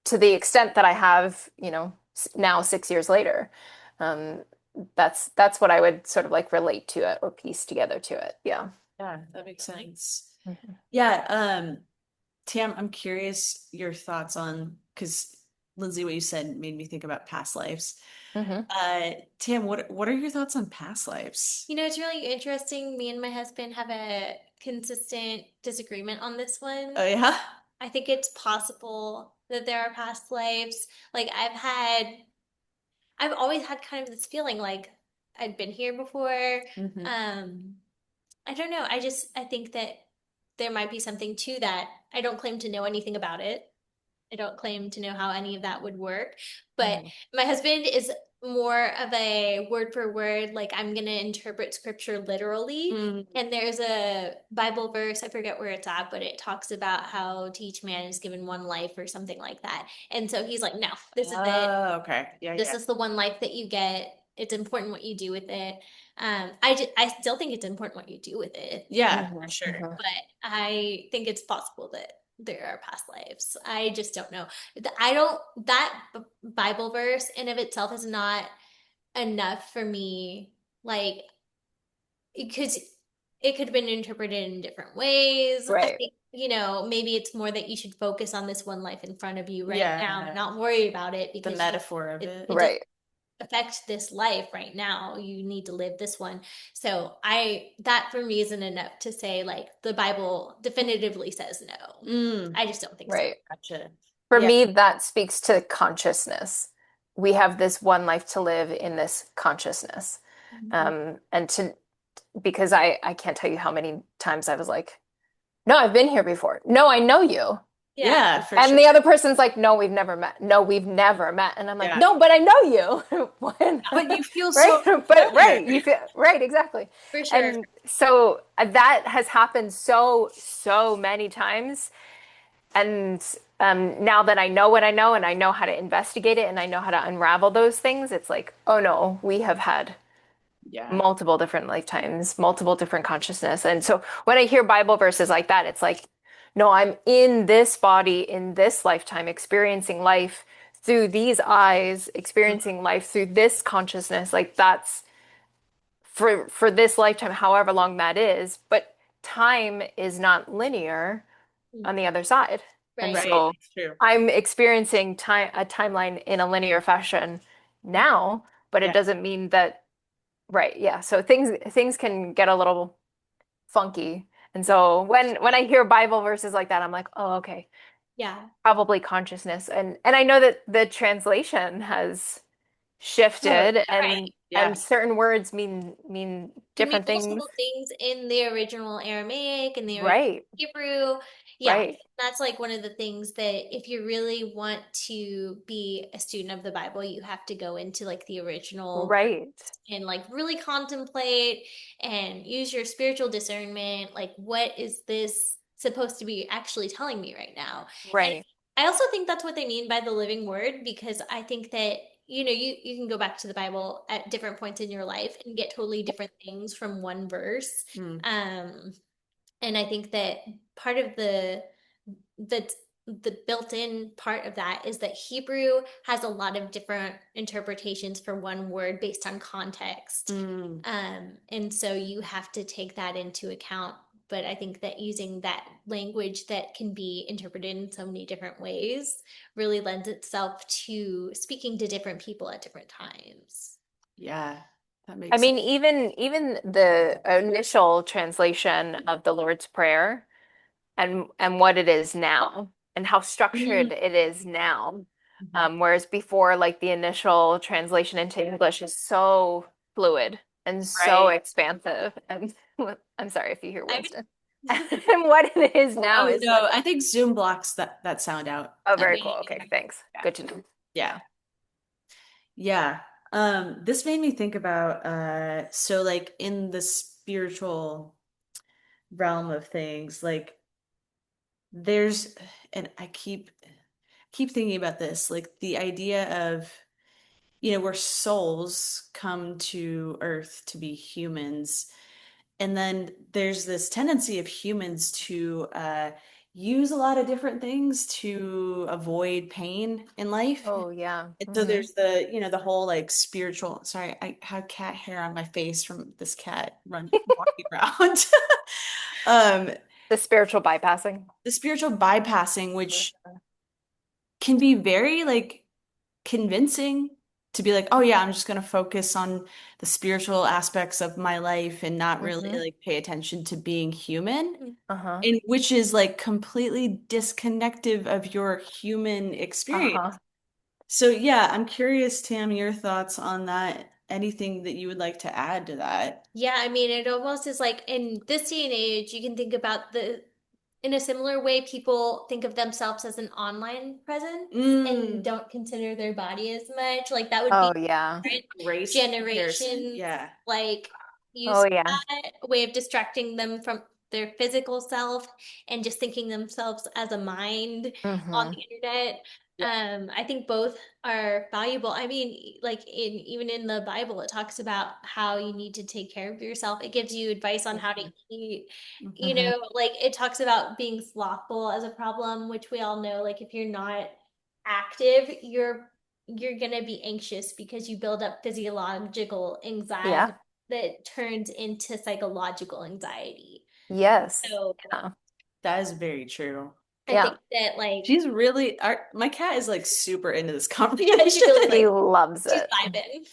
to the extent that I have, now 6 years later. Um, that's what I would sort of like relate to it or piece together to it. Yeah. Yeah, that makes sense. Mhm. Yeah, Tam, I'm curious your thoughts on, because Lindsay, what you said made me think about past lives. Mhm. Tam, what are your thoughts on past lives? It's really interesting. Me and my husband have a consistent disagreement on this one. Oh yeah. I think it's possible that there are past lives. Like I've always had kind of this feeling like I'd been here before. Hmm. Um, I don't know. I think that there might be something to that. I don't claim to know anything about it. I don't claim to know how any of that would work, but Mhm. my husband is more of a word for word, like I'm going to interpret scripture literally. Mm. And there's a Bible verse, I forget where it's at, but it talks about how to each man is given one life or something like that. And so he's like, no, this is it. Oh, okay. Yeah, This yeah. is the one life that you get. It's important what you do with it. I still think it's important what you do with it. Yeah, for Mhm. sure. Mhm. But I think it's possible that there are past lives. I just don't know. I don't, that Bible verse in of itself is not enough for me. Like, because it could have been interpreted in different ways. I Right. think, maybe it's more that you should focus on this one life in front of you right now and Yeah, not worry about it the because metaphor of it it. doesn't Right. affect this life right now. You need to live this one. So that for me isn't enough to say like the Bible definitively says no. Mm, I just don't think so. Right. gotcha. For Yeah. me, that speaks to consciousness. We have this one life to live in this consciousness. Mhm. And to because I can't tell you how many times I was like, no, I've been here before. No, I know you. Yeah. Yeah, for And sure. the other person's like, no, we've never met. No, we've never met. And I'm like, Yeah. no, but I know you. When, But you feel right? so But familiar. right, you feel right, exactly. For sure. And so that has happened so many times. And now that I know what I know and I know how to investigate it and I know how to unravel those things, it's like, oh no, we have had Yeah. multiple different lifetimes, multiple different consciousness. And so when I hear Bible verses like that, it's like, no, I'm in this body, in this lifetime, experiencing life through these eyes, experiencing life through this consciousness. Like that's for this lifetime, however long that is. But time is not linear on the other side. And Right. Right. so That's true. I'm experiencing a timeline in a linear fashion now, but it Yeah. doesn't mean that, right, yeah. So things can get a little funky. And so when I hear Bible verses like that, I'm like, oh, okay, Yeah. probably consciousness. And I know that the translation has Oh, shifted Right. yeah. and certain words mean Can mean different things. multiple things in the original Aramaic and the original Right, Hebrew. Yeah, right, that's like one of the things that if you really want to be a student of the Bible, you have to go into like the original right, and like really contemplate and use your spiritual discernment. Like, what is this supposed to be actually telling me right now? And right, I also think that's what they mean by the living word, because I think that, you can go back to the Bible at different points in your life and get totally different things from one verse. Mm. Um, and I think that part of the the built-in part of that is that Hebrew has a lot of different interpretations for one word based on context. Mm. And so you have to take that into account. But I think that using that language that can be interpreted in so many different ways really lends itself to speaking to different people at different times. Yeah. That I makes sense. mean, even the initial translation of the Lord's Prayer and what it is now and how Mm. structured it is now. Mhm. Whereas before, like the initial translation into English is so fluid and so Right. expansive. And I'm sorry if you hear I Winston. would. And what it is now Oh is no, like, I think Zoom blocks that sound out. oh, very cool. Okay. Okay, thanks. Yeah. Good to know. Yeah. Yeah. This made me think about so like in the spiritual realm of things, like there's and I keep thinking about this, like the idea of, where souls come to earth to be humans. And then there's this tendency of humans to use a lot of different things to avoid pain in life. Oh, yeah. And so Hmm. there's the whole like spiritual, sorry, I have cat hair on my face from this cat walking around. Um, The spiritual bypassing. the spiritual bypassing, which can be very like convincing to be like, oh yeah, I'm just going to focus on the spiritual aspects of my life and not really Hmm. like pay attention to being human, Uh-huh. and which is like completely disconnective of your human experience. Uh-huh. So yeah, I'm curious, Tam, your thoughts on that. Anything that you would like to add to that? Yeah, I mean, it almost is like in this day and age, you can think about in a similar way, people think of themselves as an online presence and Mm, don't consider their body as much. Like that would Oh be yeah. different race comparison? generations, Yeah. like Oh use yeah. that a way of distracting them from their physical self and just thinking themselves as a mind on Hmm. the internet. Yeah. I think both are valuable. I mean, like even in the Bible, it talks about how you need to take care of yourself. It gives you advice on how to eat. You Mhm. Hmm. know, like it talks about being slothful as a problem, which we all know, like if you're not active, you're gonna be anxious because you build up physiological anxiety Yeah. that turns into psychological anxiety. Yes. So Yeah. That is very true. I Yeah. think that like She's really, my cat is like super into this yeah, she really conversation. She like loves she's it. vibing.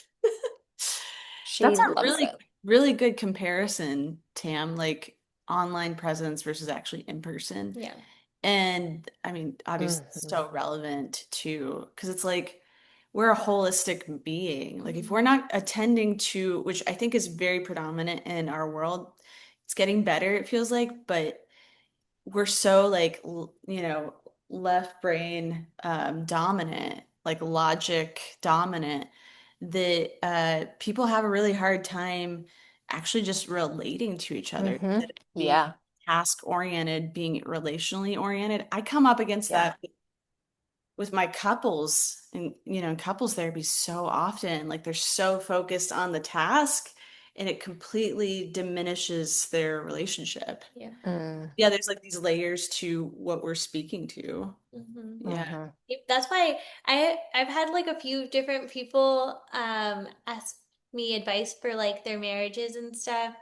She That's a loves really, it. really good comparison, Tam, like online presence versus actually in person. Yeah. And I mean, obviously, it's Hmm. so relevant to, because it's like we're a holistic being. Like, if we're Mhm. not attending to, which I think is very predominant in our world, it's getting better, it feels like, but we're so like left brain dominant, like logic dominant, that people have a really hard time actually just relating to each other Hmm. instead of being Yeah. task oriented, being relationally oriented. I come up against Yeah. that with my couples and couples therapy so often. Like they're so focused on the task and it completely diminishes their relationship. Yeah. Mm. Yeah, there's like these layers to what we're speaking to. Mhm. Yeah. Hmm. That's why I've had like a few different people ask me advice for like their marriages and stuff.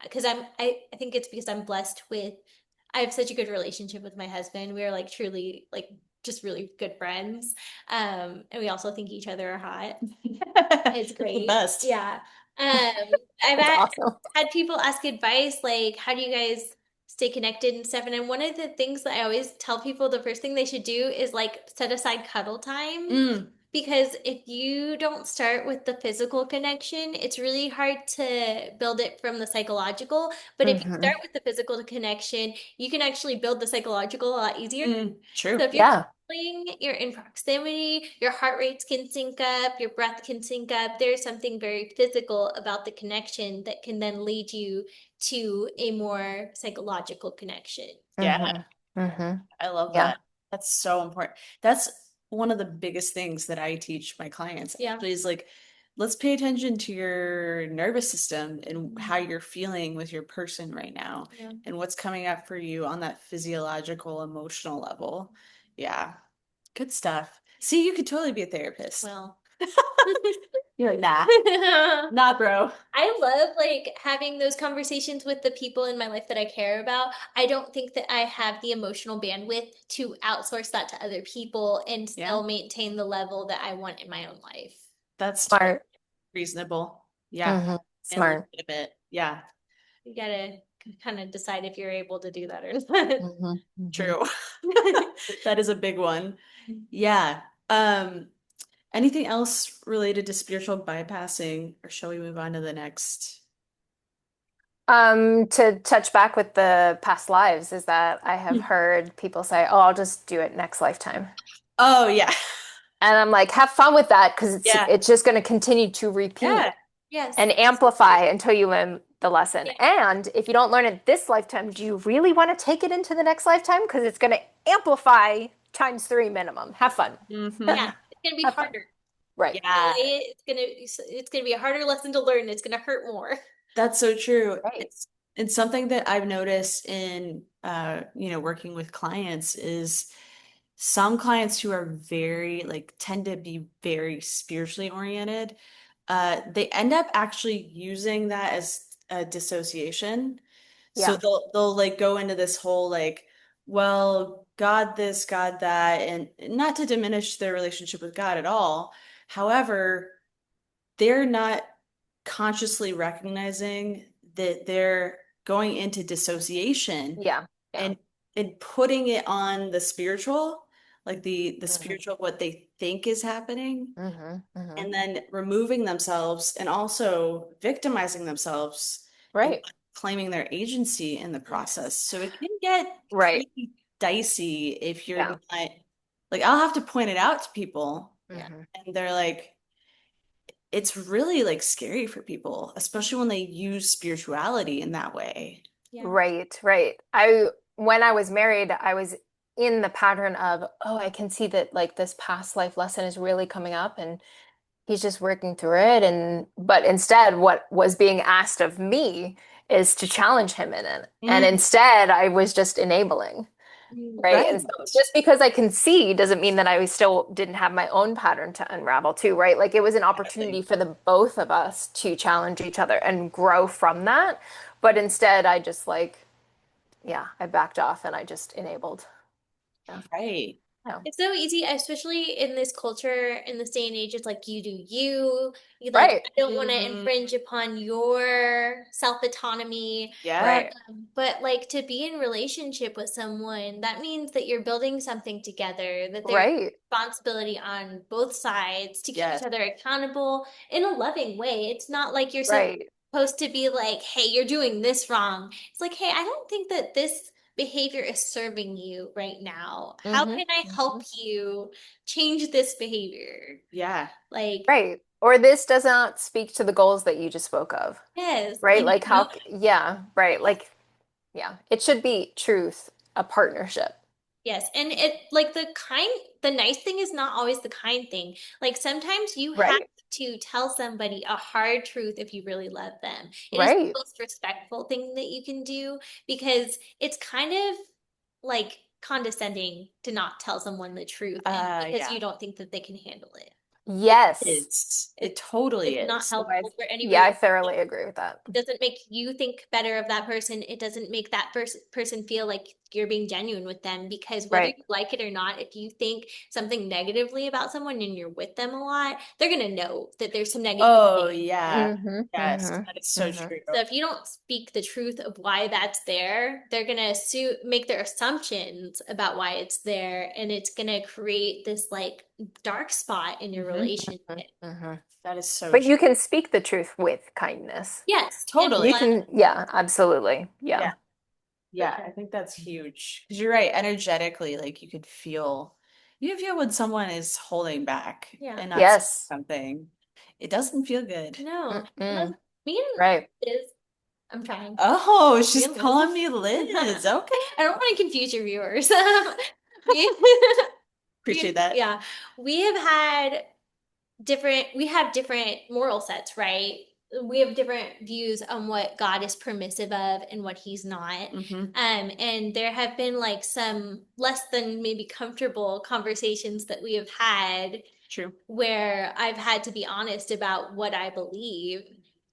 Because I think it's because I'm blessed with I have such a good relationship with my husband. We are like truly like just really good friends. And we also think each other are hot. It's It's the great. best. Yeah. Um, I've That's awesome. had people ask advice like, how do you guys stay connected and stuff? And then one of the things that I always tell people the first thing they should do is like set aside cuddle time. Mm, Because if you don't start with the physical connection, it's really hard to build it from the psychological. But if you start Hmm. with the physical connection, you can actually build the psychological a lot easier. true. So if you're Yeah. cuddling, you're in proximity, your heart rates can sync up, your breath can sync up. There's something very physical about the connection that can then lead you to a more psychological connection. Yeah, Hmm. Hmm. I love Yeah. that. That's so important. That's one of the biggest things that I teach my clients Yeah. actually is like, let's pay attention to your nervous system and how Mhm. you're feeling with your person right now Yeah. and what's coming up for you on that physiological, emotional level. Yeah, good stuff. See, you could totally be a therapist. Well. You're like, nah, bro. I love like having those conversations with the people in my life that I care about. I don't think that I have the emotional bandwidth to outsource that to other people and Yeah, still maintain the level that I want in my own life. that's totally Smart. reasonable. Yeah, Hmm. and Smart. legitimate. Yeah, You gotta kind of decide if you're able to do that or not. Hmm. Hmm. true. That is a big one. Yeah. Um, anything else related to spiritual bypassing, or shall we move on to the next? To touch back with the past lives is that I have heard people say, "Oh, I'll just do it next lifetime." Oh, yeah. And I'm like, have fun with that because Yeah. it's just going to continue to repeat Yeah. Yes. and amplify until you learn the lesson. Yeah. And if you don't learn it this lifetime, do you really want to take it into the next lifetime? Because it's going to amplify times three minimum. Have fun. Hmm. Yeah. It's gonna be Have fun. harder. Right. Yeah. It's gonna be a harder lesson to learn. It's gonna hurt more. That's so true. Right. It's something that I've noticed in working with clients is some clients who are very like tend to be very spiritually oriented, they end up actually using that as a dissociation. So Yeah. they'll like go into this whole like, well, God this, God that, and not to diminish their relationship with God at all. However, they're not consciously recognizing that they're going into dissociation Yeah. Yeah. and putting it on the spiritual, like the Hmm. spiritual, what they think is happening, Hmm. Hmm. and then removing themselves and also victimizing themselves and Right. claiming their agency in the process. Yes. So it can get Right. pretty dicey if you're Yeah. not, like, I'll have to point it out to people, Yeah. Hmm. and they're like, it's really like scary for people, especially when they use spirituality in that way. Yeah. Right. Right. When I was married, I was in the pattern of, oh, I can see that like this past life lesson is really coming up and he's just working through it. But instead, what was being asked of me is to challenge him in it. And Mm, instead, I was just enabling. Right. And so right. just because I can see doesn't mean that I still didn't have my own pattern to unravel too, right? Like it was an opportunity Exactly. for the both of us to challenge each other and grow from that. But instead, I just like, yeah, I backed off and I just enabled. Yeah. Right. Yeah. It's so easy, especially in this culture, in this day and age. It's like you do you. You like, Right. I don't want to Hmm. infringe upon your self-autonomy. Yeah. Right. But like to be in relationship with someone, that means that you're building something together, that there's Right. responsibility on both sides to keep each Yes. other accountable in a loving way. It's not like you're Right. supposed to be like, hey, you're doing this wrong. It's like, hey, I don't think that this behavior is serving you right now. How Hmm. can I help Hmm. you change this behavior? Yeah. Like, Right. Or this does not speak to the goals that you just spoke of. yes, Right. like Like you know, yeah, right. Like, yeah, it should be truth, a partnership. yes, and it like the nice thing is not always the kind thing. Like sometimes you have Right. to tell somebody a hard truth if you really love them. It is the Right. most respectful thing that you can do because it's kind of like condescending to not tell someone the truth and because Yeah. you don't think that they can handle it. Yes. It totally It's not is. No, helpful for yeah, anybody. I thoroughly agree with that. It doesn't make you think better of that person. It doesn't make that person feel like you're being genuine with them because whether Right. you like it or not, if you think something negatively about someone and you're with them a lot, they're gonna know that there's some Oh, negativity. yeah. Hmm. Yes, Hmm. that is so Hmm. true. So if you don't speak the truth of why that's there, they're gonna make their assumptions about why it's there, and it's gonna create this like dark spot in your Hmm. relationship. Hmm. That is so But true. you can speak the truth with kindness. Yes, and You Totally. love. can, yeah, absolutely. Yeah. Yeah. Yeah, I think that's huge. Because you're right, energetically, like you can feel when someone is holding back Yeah. and not saying Yes. something. It doesn't feel good. No, Mm-mm. me and Right. Liz, I'm trying. Oh, Me she's and Liz. calling me Liz. Okay. I don't want to confuse your viewers. Me, Appreciate that. yeah, we have had we have different moral sets, right? We have different views on what God is permissive of and what he's not. Hmm. And there have been like some less than maybe comfortable conversations that we have had True. where I've had to be honest about what I believe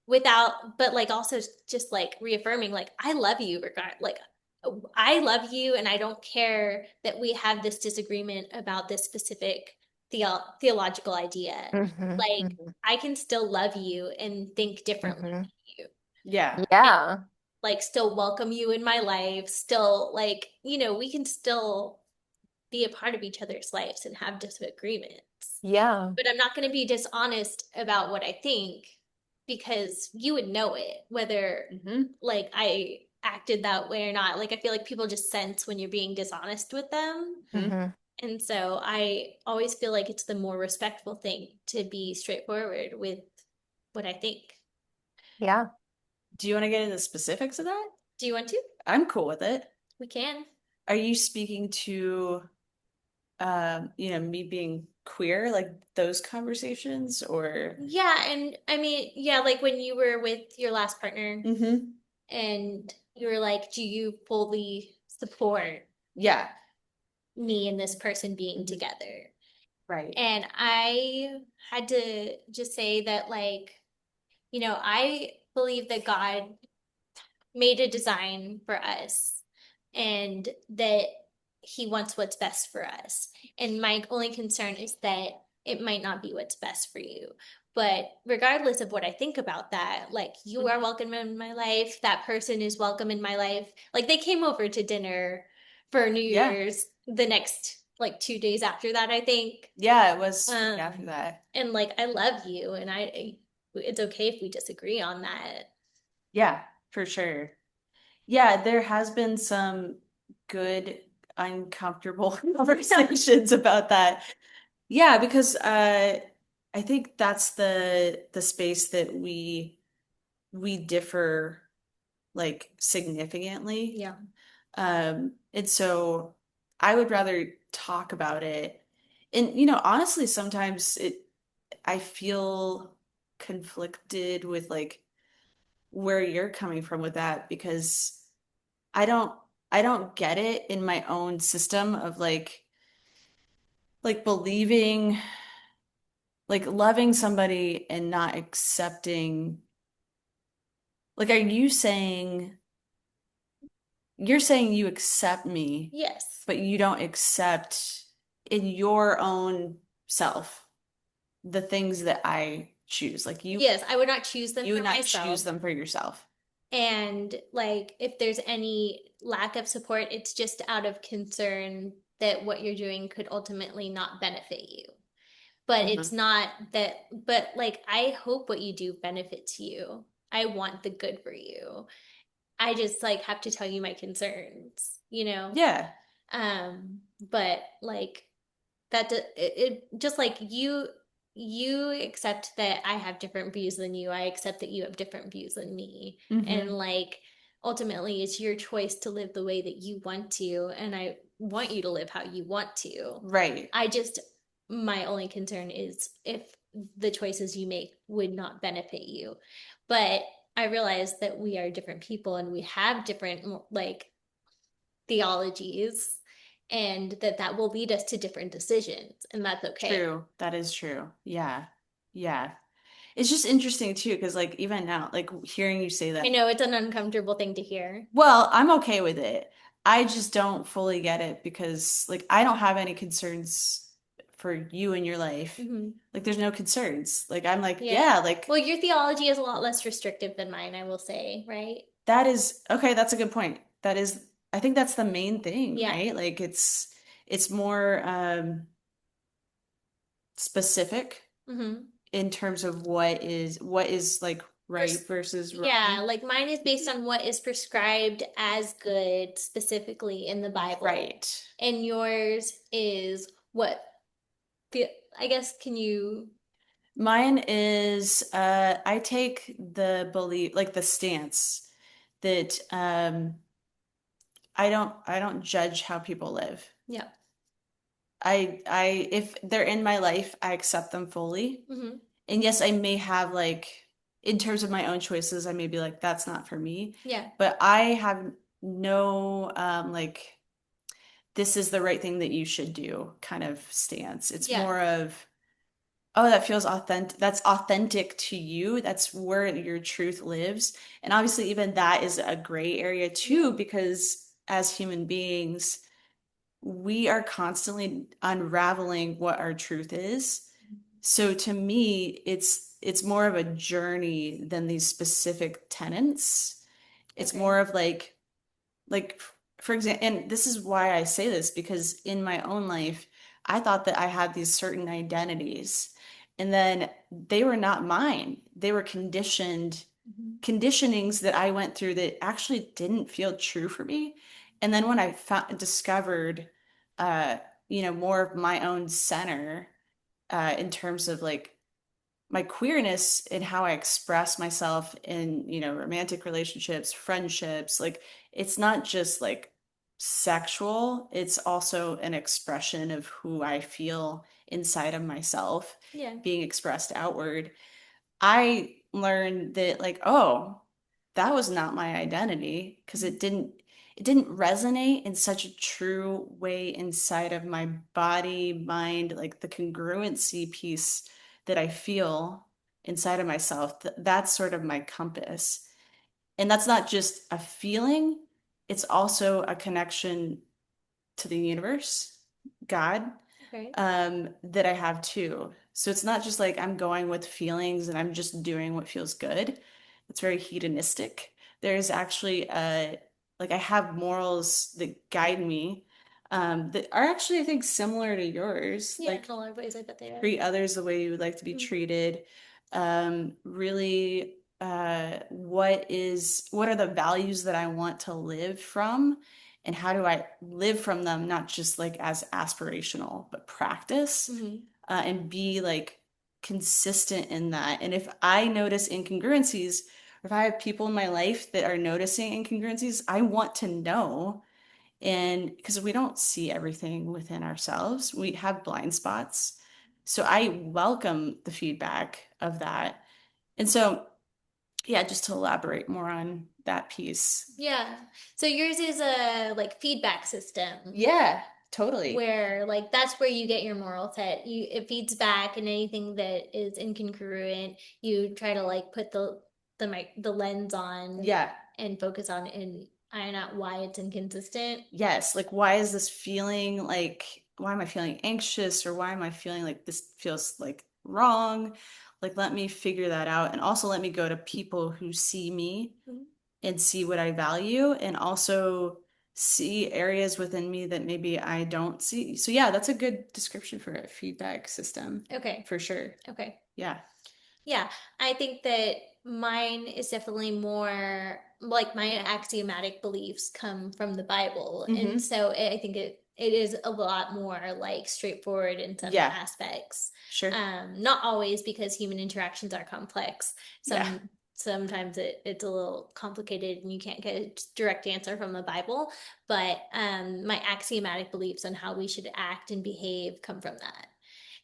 without, but like also just like reaffirming, like, I love you regard, like, I love you and I don't care that we have this disagreement about this specific theological idea. Hmm. Like, Hmm. I can still love you and think differently Hmm. than you. Yeah. And Yeah. like still welcome you in my life, still like, we can still be a part of each other's lives and have disagreements. Yeah. But I'm not going to be dishonest about what I think because you would know it, whether Hmm. like I acted that way or not. Like I feel like people just sense when you're being dishonest with them. Hmm. Hmm. And so I always feel like it's the more respectful thing to be straightforward with what I think. Yeah. Do you want to get into specifics of that? Do you want to? I'm cool with it. We can. Are you speaking to me being queer, like those conversations, or Yeah, and I mean, yeah, like when you were with your last partner hmm. and you were like, do you fully support Yeah. me and this person being Hmm. together? Right. And I had to just say that, like, I believe that God made a design for us and that He wants what's best for us. And my only concern is that it might not be what's best for you. But regardless of what I think about that, like you are welcome in my life. That person is welcome in my life. Like they came over to dinner for New Yeah. Year's the next like 2 days after that, I think. Yeah, it was after Um, that. and like I love you, and it's okay if we disagree on that. Yeah, for sure. Yeah, there has been some good uncomfortable conversations about that. Yeah, because I think that's the space that we differ like significantly. Yeah. And so I would rather talk about it. And honestly, sometimes I feel conflicted with like where you're coming from with that because I don't I don't get it in my own system of like believing like loving somebody and not accepting like are you saying you're saying you accept me, Yes. but you don't accept in your own self the things that I choose. Like Yes, I would not choose them you for would not choose myself. them for yourself. And like if there's any lack of support, it's just out of concern that what you're doing could ultimately not benefit you. But it's Mhm. not that, but like I hope what you do benefits you. I want the good for you. I just like have to tell you my concerns, you know? Yeah. But like it just like you accept that I have different views than you. I accept that you have different views than me. And Hmm. like ultimately it's your choice to live the way that you want to, and I want you to live how you want to. Right. I just my only concern is if the choices you make would not benefit you. But I realize that we are different people and we have different like theologies, and that will lead us to different decisions, and that's okay. True. That is true. Yeah. Yeah. It's just interesting too, because like even now, like hearing you say I that, know it's an uncomfortable thing to hear. well, I'm okay with it. I just don't fully get it because like I don't have any concerns for you in your life. Hmm. Like there's no concerns. Like I'm like, Yeah. yeah, like Well, your theology is a lot less restrictive than mine, I will say, right? that is okay, that's a good point. That is I think that's the main thing, Yeah. right? Like it's more specific Hmm. in terms of what is like right versus Yeah, wrong. like mine is based on what is prescribed as good specifically in the Bible. Right. And yours is what the I guess can you Mine is I take the belief like the stance that I don't judge how people live. yeah. I if they're in my life, I accept them fully. Hmm. And yes, I may have like in terms of my own choices, I may be like that's not for me, Yeah. but I have no like this is the right thing that you should do kind of stance. It's Yeah. more of oh, that feels authentic. That's authentic to you. That's where your truth lives. And obviously, even that is a gray area Yeah. too, because as human beings, we are constantly unraveling what our truth is. So to me, it's more of a journey than these specific tenets. It's Okay. more of like for example, and this is why I say this because in my own life I thought that I had these certain identities and then they were not mine. They were Mhm. conditionings that I went through that actually didn't feel true for me. And then when I discovered uh more of my own center in terms of like my queerness and how I express myself in, romantic relationships, friendships, like it's not just like sexual, it's also an expression of who I feel inside of myself Yeah. being expressed outward. I learned that like, oh, that was not my identity because it didn't resonate in such a true way inside of my body, mind, like the congruency piece that I feel inside of myself. That's sort of my compass. And that's not just a feeling, it's also a connection to the universe, God. Right. that I have too. So it's not just like I'm going with feelings and I'm just doing what feels good. It's very hedonistic. There's actually like I have morals that guide me that are actually I think similar to yours. Yeah, in Like a lot of ways, I bet they are. treat others the way you would like to be Mm. treated. Really, what are the values that I want to live from, and how do I live from them, not just like as aspirational, but practice, Mhm. and be like consistent in that. And if I notice incongruencies, or if I have people in my life that are noticing incongruencies, I want to know. And because we don't see everything within ourselves, we have blind spots. So I welcome the feedback of that. And so, yeah, just to elaborate more on that piece. Yeah. So yours is a like feedback system Yeah, totally. where like that's where you get your moral set. You it feeds back and anything that is incongruent, you try to like put the lens on Yeah. and focus on and iron out why it's inconsistent. Yes. Like, why is this feeling like, why am I feeling anxious, or why am I feeling like this feels like wrong? Like, let me figure that out. And also let me go to people who see me Mhm. and see what I value, and also see areas within me that maybe I don't see. So yeah, that's a good description for a feedback system Okay. for sure. Okay. Yeah. Yeah, I think that mine is definitely more like my axiomatic beliefs come from the Bible. And Mm-hmm. so I think it is a lot more like straightforward in some Yeah, aspects. sure. Not always because human interactions are complex. Yeah. Sometimes it's a little complicated and you can't get a direct answer from the Bible, but my axiomatic beliefs on how we should act and behave come from that.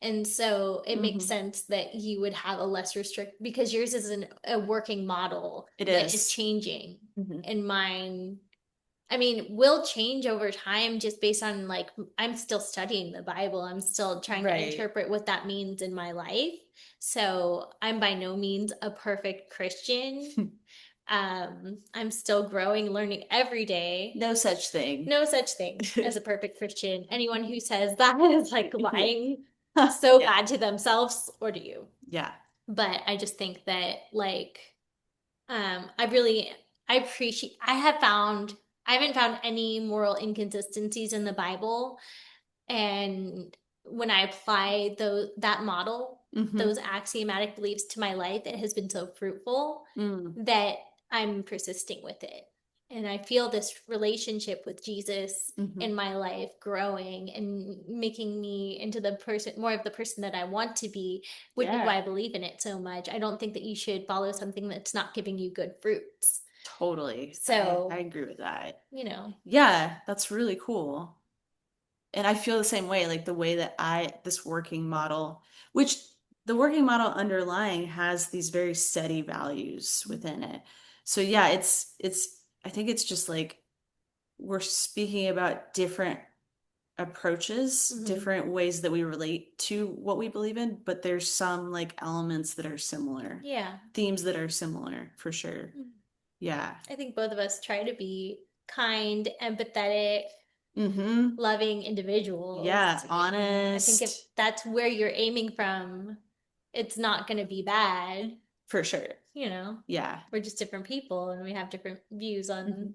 And so it makes Mm-hmm. sense that you would have a less restrict because yours is a working model It that is is. changing. Mm-hmm. And mine, I mean, will change over time just based on like, I'm still studying the Bible. I'm still trying to Right. interpret what that means in my life. So I'm by no means a perfect Christian. I'm still growing, learning every day. No such thing. No such thing as a perfect Christian. Anyone who says that is like Yeah. lying so Yeah. bad to themselves or to you. Yeah. But I just think that like I really I appreciate I haven't found any moral inconsistencies in the Bible. And when I apply that model, Mm-hmm. those axiomatic beliefs to my life, it has been so fruitful Mm. that I'm persisting with it. And I feel this relationship with Jesus Mm-hmm. in my life growing and making me into the person, more of the person that I want to be, which is Yeah. why I believe in it so much. I don't think that you should follow something that's not giving you good fruits. Totally. I So, agree with that. you know, Yeah, that's really cool. And I feel the same way, like the way that this working model, which the working model underlying has these very steady values within it. So yeah, I think it's just like we're speaking about different approaches, mhm. different ways that we relate to what we believe in, but there's some like elements that are similar, Yeah. themes that are similar for sure. Yeah. I think both of us try to be kind, empathetic, Mm-hmm. loving individuals. Yeah, And I think if honest. that's where you're aiming from, it's not going to be bad. For sure. You know, Yeah. we're just different people and we have different views on, Hmm.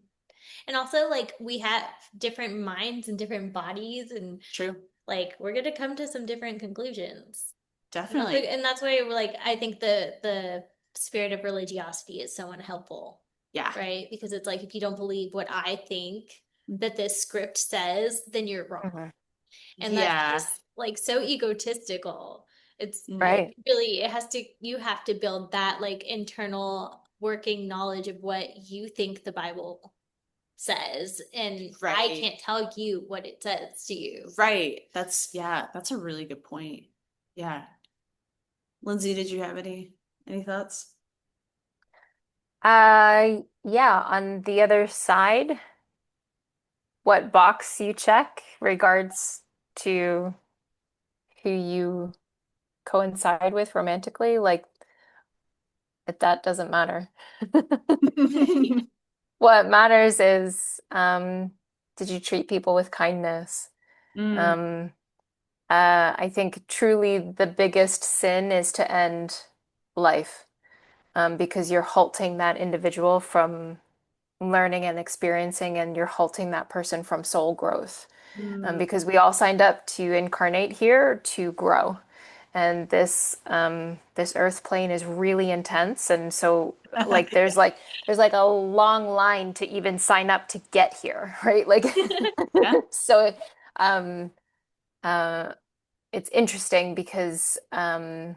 and also like we have different minds and different bodies, and True. like we're going to come to some different conclusions. Definitely. And that's why we're like, I think the spirit of religiosity is so unhelpful, Yeah. right? Because it's like if you don't believe what I think that this script says, then you're wrong. Mhm. And that's Yeah. just like so egotistical. It's Mm. Right. it really it has to you have to build that like internal working knowledge of what you think the Bible says, and I Right. can't tell you what it says to you. Right. Yeah, that's a really good point. Yeah. Lindsay, did you have any thoughts? Yeah, on the other side, what box you check regards to who you coincide with romantically, like that doesn't matter. What matters is, did you treat people with kindness? Mm. Um, I think truly the biggest sin is to end life, because you're halting that individual from learning and experiencing, and you're halting that person from soul growth. Mm. Because we all signed up to incarnate here to grow. And this earth plane is really intense. And so like there's like a long line to even sign up to get here, right? Like Yeah. so um uh it's interesting because to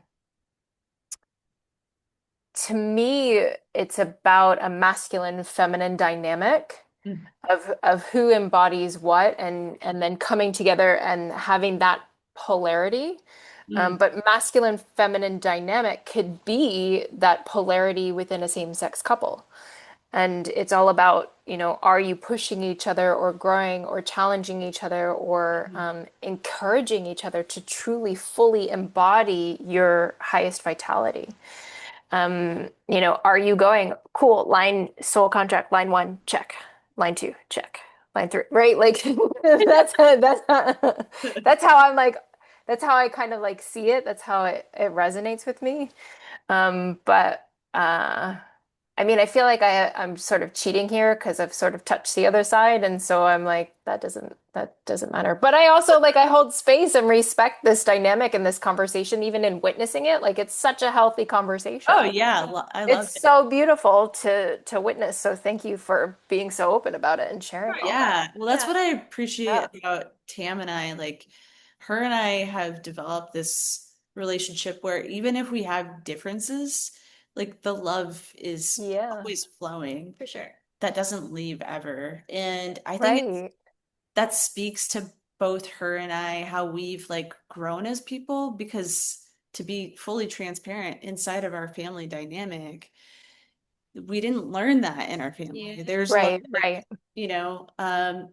me it's about a masculine feminine dynamic Mm. of who embodies what, and then coming together and having that polarity. Mm. But masculine feminine dynamic could be that polarity within a same-sex couple. And it's all about, are you pushing each other or growing or challenging each other or Mm. encouraging each other to truly fully embody your highest vitality? Are you going, cool, line soul contract, line one, check. Line two, check. Line three, right? Like that's how I'm like, that's how I kind of like see it. That's how it resonates with me. But I mean, I feel like I'm sort of cheating here because I've sort of touched the other side, and so I'm like, that doesn't matter. But I also like I hold space and respect this dynamic and this conversation, even in witnessing it. Like it's such a healthy Oh conversation. yeah, I It's love it. so beautiful to witness. So thank you for being so open about it and sharing all that. Yeah, well, that's Yeah. what I appreciate Yeah. about Tam and I. Like, her and I have developed this relationship where even if we have differences, like the love is Yeah. always flowing. For sure. That doesn't leave ever. And I think Right. that speaks to both her and I, how we've like grown as people, because to be fully transparent, inside of our family dynamic, we didn't learn that in our Yeah. family. There's a lot Right. of, Right.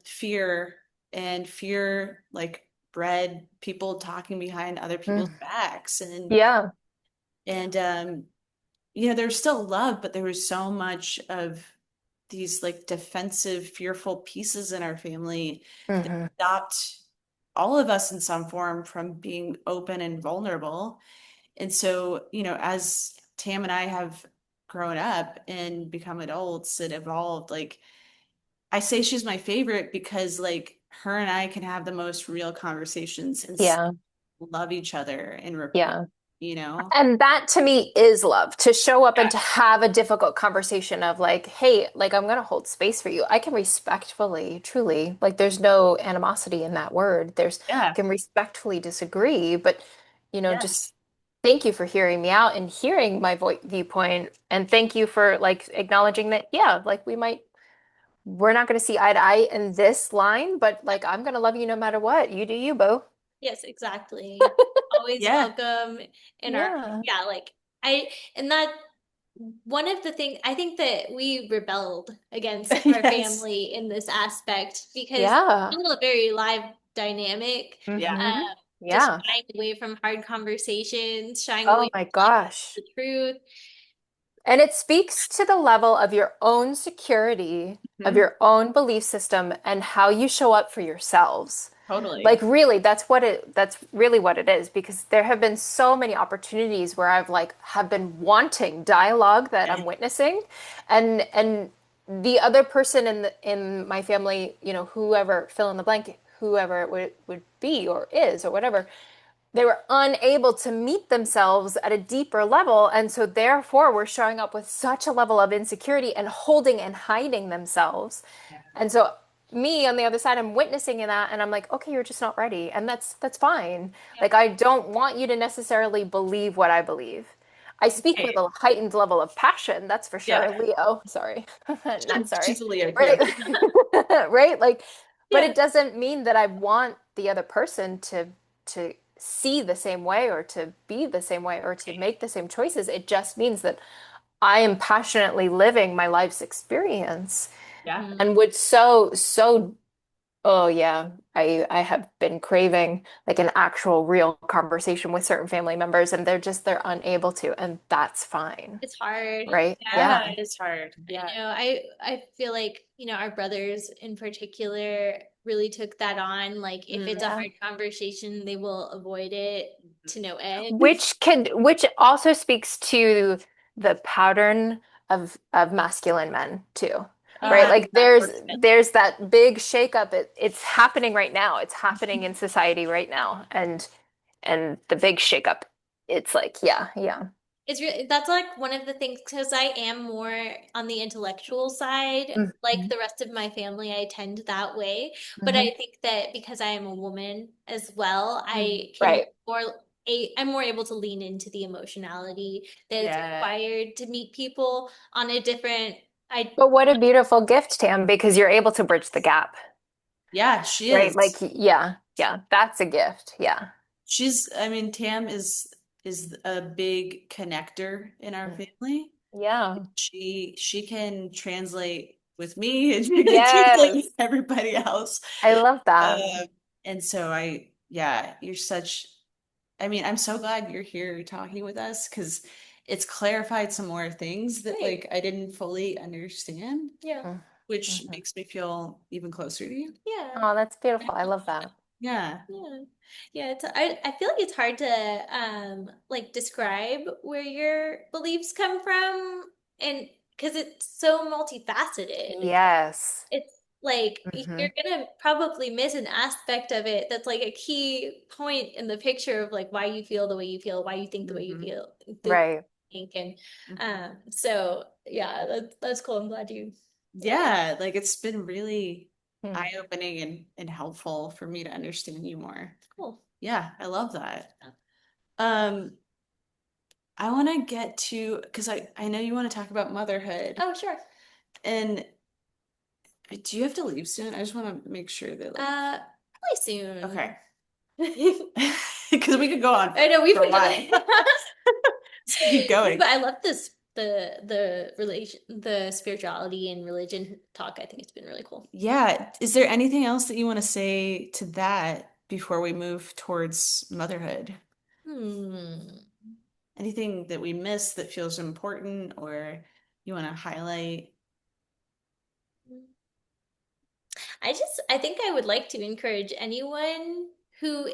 fear, and fear like bred people talking behind other people's Mm. backs, Yeah. and there's still love, but there was so much of these like defensive, fearful pieces in our family that Hmm. stopped all of us in some form from being open and vulnerable. And so, as Tam and I have grown up and become adults, it evolved. Like, I say she's my favorite because, like, her and I can have the most real conversations and Yeah. love each other and rapport, Yeah. you know? And that to me is love, to show up and Yeah. to have a difficult conversation of like, hey, like I'm gonna hold space for you. I can respectfully, truly, like there's no animosity in that word. Yeah. Can respectfully disagree, but just Yes. thank you for hearing me out and hearing my viewpoint. And thank you for like acknowledging that, yeah, like we're not gonna see eye to eye in this line, but like I'm gonna love you no matter what. You do you, Bo. Yes, exactly. Always Yeah. welcome in our, Yeah. yeah, like and that one of the things I think that we rebelled against our Yes. family in this aspect because Yeah. it's a very live dynamic, Yeah. Hmm. just Yeah. shying away from hard conversations, shying Oh away my from gosh. the truth. And it speaks to the level of your own security, of Mhm. your own belief system, and how you show up for yourselves. Like Totally. really, that's really what it is, because there have been so many opportunities where I've like have been wanting dialogue that Yeah. I'm witnessing, and the other person in my family, whoever fill in the blank, whoever it would be or is or whatever, they were unable to meet themselves at a deeper level. And so, therefore, we're showing up with such a level of insecurity and holding and hiding themselves. Yeah. And so, me on the other side, I'm witnessing in that, and I'm like, okay, you're just not ready. And that's fine. Yep. Like, I don't want you to necessarily believe what I believe. I speak with Right. a heightened level of passion, that's for Yeah. sure. Leo, sorry. Not sorry. She's a Leo too. Right? Right? Like, but Yeah. it doesn't mean that I want the other person to see the same way or to be the same way or to make the same choices. It just means that I am passionately living my life's experience Yeah. and would so oh yeah, I have been craving like an actual real conversation with certain family members, and they're unable to, and that's fine, It's hard. right? Yeah. Yeah. Yeah, it's hard. Yeah. I feel like, our brothers in particular, really took that on. Like if it's a Yeah. hard conversation, they will avoid it to no end. Which also speaks to the pattern of masculine men too, right? Uh, Yeah. Like there's that big shakeup. It's happening right now. It's happening in society right now, and the big shakeup. It's like yeah. It's really, that's like one of the things because I am more on the intellectual side. Like Mhm. the rest of my family, I tend that way. But Mhm. I think that because I am a woman as well, mm, I can Right. I'm more able to lean into the emotionality that is yeah. required to meet people on a different I But what a beautiful gift, Tam, because you're able to bridge the gap, Yeah, she right? Like, is. yeah, that's a gift. Yeah. I mean, Tam is a big connector in our Mm. family. Yeah. She can translate with me and she can translate with Yes. everybody else. I love that. Uh, and so yeah, you're such, I mean, I'm so glad you're here talking with us because it's clarified some more things that Right. like I didn't fully understand, Yeah. which Mm-hmm. makes me feel even closer to you. Yeah. Oh, that's beautiful. I love that. Yeah. Yeah. Yeah, I feel like it's hard to like describe where your beliefs come from and because it's so multifaceted. Yes. It's like Hmm. you're gonna probably miss an aspect of it that's like a key point in the picture of like why you feel the way you feel, why you think the way you Hmm. feel, the way Right. you think and Hmm. so yeah, that's cool. I'm glad you Yeah, like it's been really Hmm. eye-opening and helpful for me to understand you more. cool. Yeah, I love that. Um, I want to get to because I know you want to talk about motherhood. Oh, sure. And do you have to leave soon? I just want to make sure that like Probably soon. okay. Because we could go on I know we've for a been while. going. Let's keep going. But I love this the relation the spirituality and religion talk. I think it's been really cool. Yeah. Is there anything else that you want to say to that before we move towards motherhood? Hmm. Anything that we missed that feels important or you want to highlight? I think I would like to encourage anyone who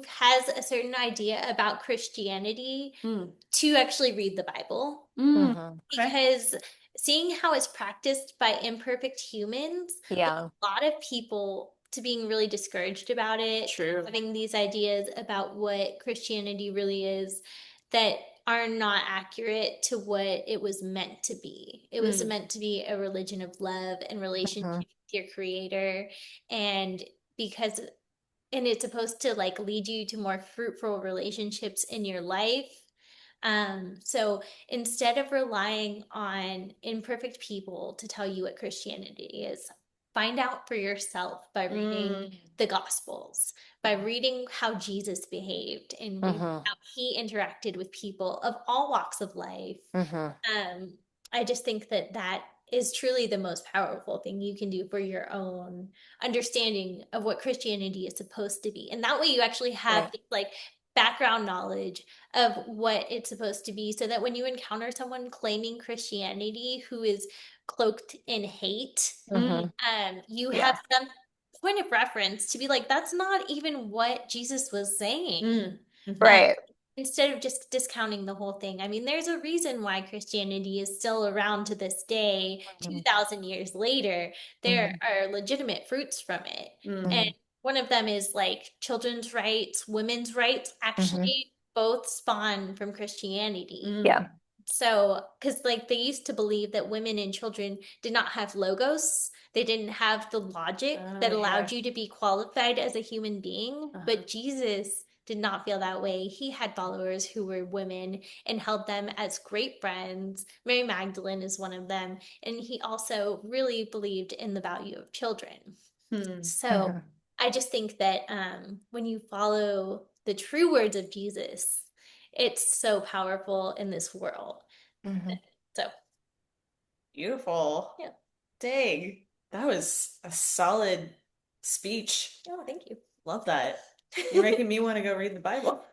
has a certain idea about Christianity Mm. to actually read the Bible Mm. Hmm. Okay. because seeing how it's practiced by imperfect humans leads Yeah. a lot of people to being really discouraged about it, True. having these ideas about what Christianity really is that are not accurate to what it was meant to be. It was Mm. meant to be a religion of love and relationship Hmm. with your creator and because and it's supposed to like lead you to more fruitful relationships in your life. So instead of relying on imperfect people to tell you what Christianity is, find out for yourself by reading Mm. the Gospels, by reading how Jesus behaved and Hmm. how he interacted with people of all walks of life. Hmm. um, I just think that that is truly the most powerful thing you can do for your own understanding of what Christianity is supposed to be. And that way you actually have Right. like background knowledge of what it's supposed to be so that when you encounter someone claiming Christianity who is cloaked in hate, Mm. Hmm. you have Yeah. some point of reference to be like, that's not even what Jesus was saying. Mm. Hmm. Um, Right. instead of just discounting the whole thing. I mean, there's a reason why Christianity is still around to this day, Hmm. 2000 years later. There Hmm. are legitimate fruits from it. And Mm. Hmm. one of them is like children's rights, women's rights Hmm. actually both spawn from Christianity. Yeah. Mm. So, because like they used to believe that women and children did not have logos, they didn't have the logic Oh, that yeah. allowed you to be qualified as a human being. Uh-huh. But Jesus did not feel that way. He had followers who were women and held them as great friends. Mary Magdalene is one of them. And he also really believed in the value of children. Hmm. So Hmm. I just think that when you follow the true words of Jesus, it's so powerful in this world. Hmm. So, Beautiful. yeah. Dang. That was a solid speech. Oh, thank you. Love that. You're making me want to go read the Bible.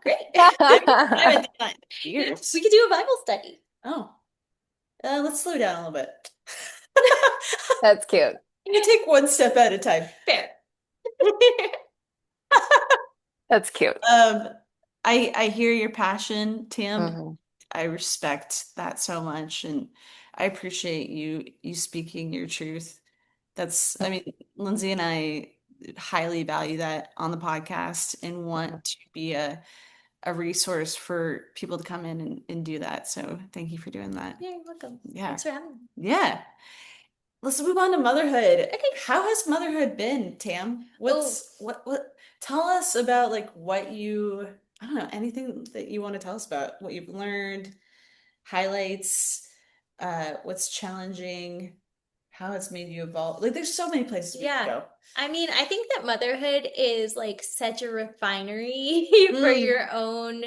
Great. I haven't done that in years. We could do a Bible study. Oh, let's slow down a little bit. That's cute. You take one step at a time. Fair. That's cute. Um, I hear your passion, Tam. Hmm. I respect that so much, and I appreciate you speaking your truth. I mean, Lindsay and I highly value that on the podcast and want to be a resource for people to come in and do that. So thank you for doing that. Yeah, you're welcome. Yeah. Thanks for having me. Yeah. Let's move on to motherhood. Okay. How has motherhood been, Tam? Oh, What tell us about like what you I don't know, anything that you want to tell us about what you've learned, highlights, what's challenging, how it's made you evolve. Like there's so many places we could yeah. go. I mean, I think that motherhood is like such a refinery for Mm, your own,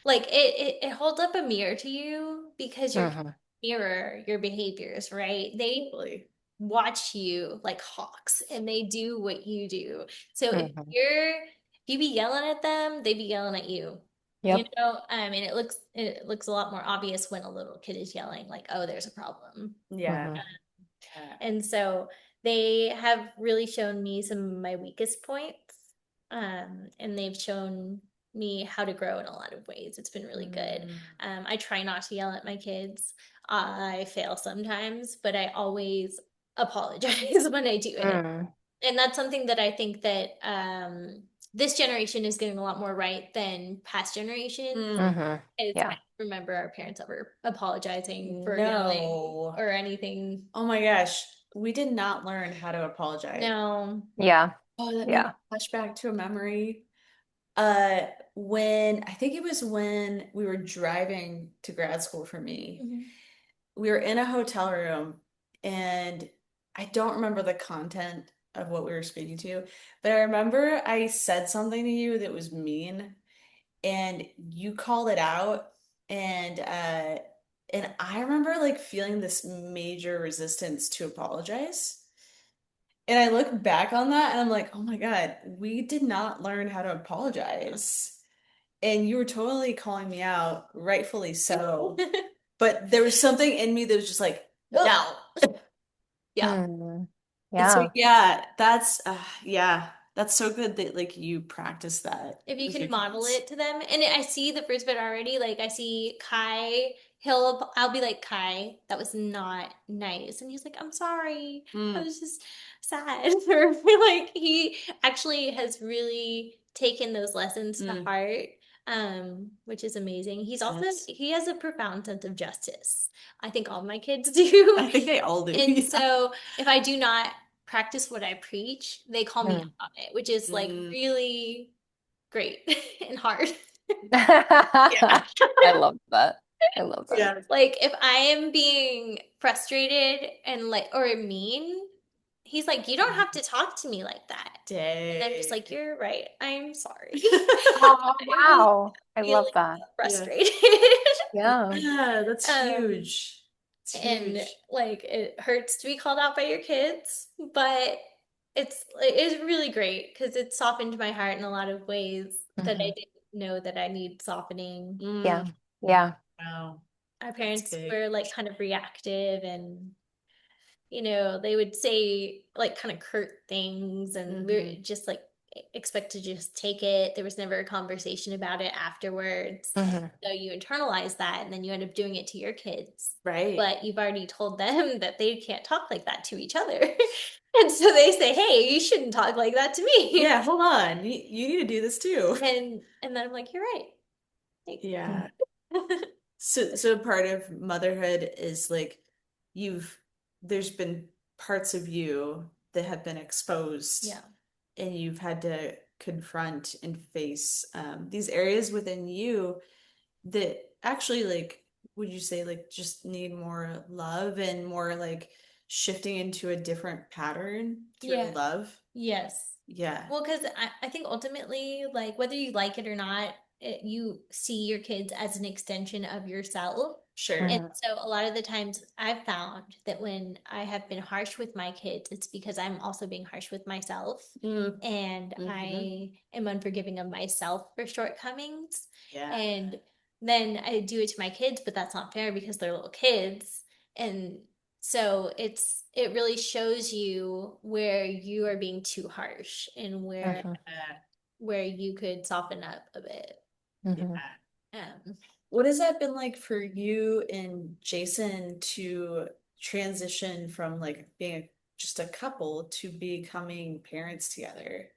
like it holds up a mirror to you because your kids Hmm. mirror your behaviors, right? They totally. watch you like hawks and they do what you do. So Hmm. if you be yelling at them, they be yelling at you. You Yep. know, and it looks a lot more obvious when a little kid is yelling, like, oh, there's a problem. Yeah. Hmm. Yeah. And so they have really shown me some of my weakest points. And they've shown me how to grow in a lot of ways. It's been really good. Mm, I try not to yell at my kids. I fail sometimes, but I always apologize when I do it. Mm. And that's something that I think that this generation is getting a lot more right than past generations. mm. Hmm. Is I Yeah. don't remember our parents ever apologizing for yelling No. or anything. Oh my gosh, we did not learn how to apologize. No. Yeah. Oh, that made me Yeah. flashback to a memory. When I think it was when we were driving to grad school for me, Mhm. we were in a hotel room and I don't remember the content of what we were speaking to, but I remember I said something to you that was mean and you called it out and I remember like feeling this major resistance to apologize. And I look back on that and I'm like, oh my God, we did not learn how to apologize. And you were totally calling me out, rightfully so. But there was something in me that was just like, Ugh. no. Yeah. Mm. And so Yeah. yeah, that's so good that like you practice that If you with can your model kids. it to them. And I see the fruits of it already. Like I see Kai, I'll be like, Kai, that was not nice. And he's like, I'm sorry. I Mm, was just sad. Or like he actually has really taken those lessons to mm, heart. Which is amazing. yes. He has a profound sense of justice. I think all my kids do. I think they all do. And Yeah. so if I do not practice what I preach, they call me Mm. out on it, which is like Mm, really great and hard. yeah. I love that. I love that. Yeah. Like if I am being frustrated and like or mean, he's like, you don't have to talk to me like that. And I'm just Dang. like, you're right. I'm sorry. Oh, I was wow. I love really that. Yeah. frustrated. Yeah. Yeah, that's Um, huge. It's and huge. like it hurts to be called out by your kids, but it's really great because it softened my heart in a lot of ways that I Hmm. didn't know that I need softening. Yeah. Mm, Yeah. wow. Our That's parents big. were like kind of reactive and they would say like kind of curt things and we Hmm. were just like expect to just take it. There was never a conversation about it afterwards. Hmm. So you internalize that and then you end up doing it to your kids. Right. But you've already told them that they can't talk like that to each other. And so they say, "Hey, you shouldn't talk like that to me." Yeah, hold on. You need to do this too. And then I'm like, "You're right." Yeah. So part of motherhood is like you've there's been parts of you that have been exposed Yeah. and you've had to confront and face these areas within you that actually like would you say like just need more love and more like shifting into a different pattern through Yeah. love? Yes. Yeah, Well, because I think ultimately, like whether you like it or not, you see your kids as an extension of yourself. sure. And Hmm. so a lot of the times I've found that when I have been harsh with my kids, it's because I'm also being harsh with myself. Mm, And hmm. I am unforgiving of myself for shortcomings. Yeah. And then I do it to my kids, but that's not fair because they're little kids. And So it really shows you where you are being too harsh and Hmm. where you could soften up a bit. Hmm. Yeah. Um, What has that been like for you and Jason to transition from like being just a couple to becoming parents together?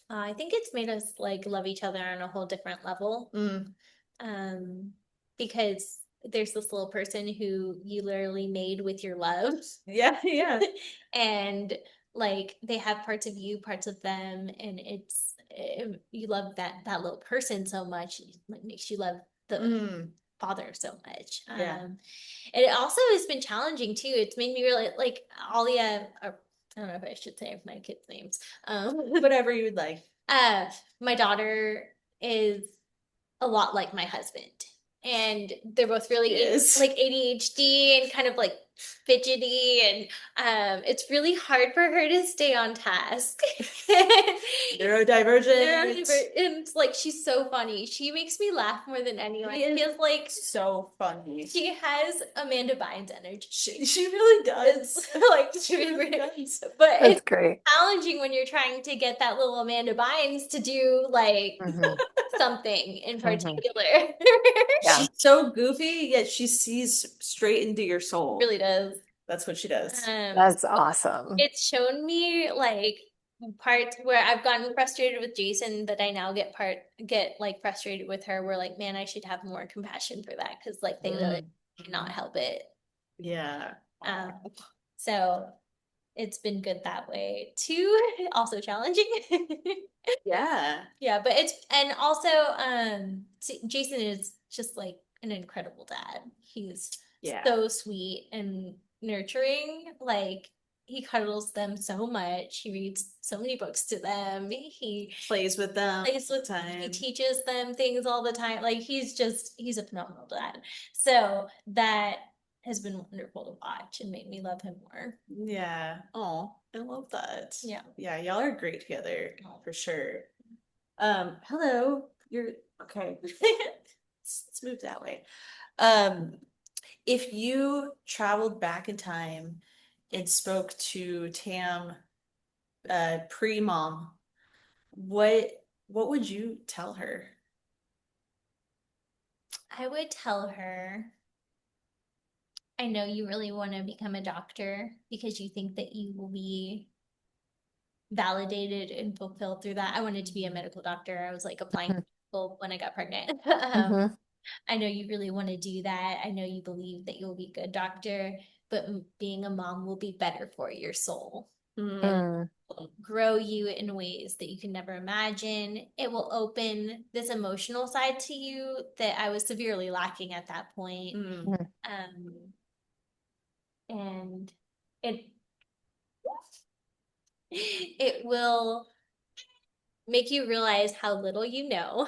I think it's made us like love each other on a whole different level. Mm. Um, because there's this little person who you literally made with your love. Yeah, yeah. And like they have parts of you, parts of them, and you love that little person so much, it like, makes you love the Mm. father so much. Yeah. And it also has been challenging too. It's made me really like Alia, or I don't know if I should say my kids' names. Whatever you would like. Uh, my daughter is a lot like my husband. And they're both really Yes. like ADHD and kind of like fidgety, and it's really hard for her to stay on task. Neurodivergent. And it's like she's so funny. She makes me laugh more than anyone. She is She has like so funny. she has Amanda Bynes energy. She really does. It's like She really does. but That's it's great. challenging when you're trying to get that little Amanda Bynes to do like Hmm. something in Hmm. particular. Yeah. She's so goofy, yet she sees straight into your soul. Really does. That's what she does. That's So awesome. it's shown me like parts where I've gotten frustrated with Jason that I now get like frustrated with her. Where like, man, I should have more compassion for that because like they really Mm. cannot help it. Yeah. Um, so it's been good that way too. Also challenging. Yeah. Yeah, but it's and also Jason is just like an incredible dad. He's Yeah. so sweet and nurturing. Like he cuddles them so much. He reads so many books to them. He Plays with them plays all the with he time. teaches them things all the time. Like he's a phenomenal dad. So that has been wonderful to watch and made me love him more. Yeah. Oh, I love that. Yeah. Yeah, y'all are great together Oh. for sure. Hello. You're okay. Let's move that way. Um, if you traveled back in time and spoke to Tam, pre-mom, what what would you tell her? I would tell her, I know you really want to become a doctor because you think that you will be validated and fulfilled through that. I wanted to be a medical doctor. I was like applying for people when I got pregnant. Hmm. I know you really want to do that. I know you believe that you'll be a good doctor, but being a mom will be better for your soul. Mm, It'll grow you in ways that you can never imagine. It will open this emotional side to you that I was severely lacking at that point. mm. Um, and it it will make you realize how little you know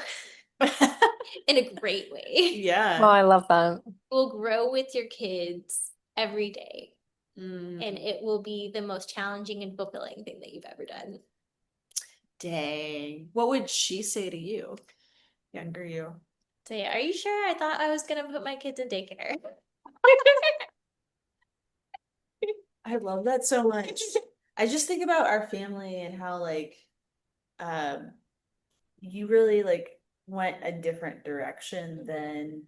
in a great way. Oh, Yeah. I love that. Will grow with your kids every day, and Mm, it will be the most challenging and fulfilling thing that you've ever done. dang. What would she say to you? Younger you. Say, are you sure? I thought I was gonna put my kids in daycare. I love that so much. I just think about our family and how like um you really like went a different direction than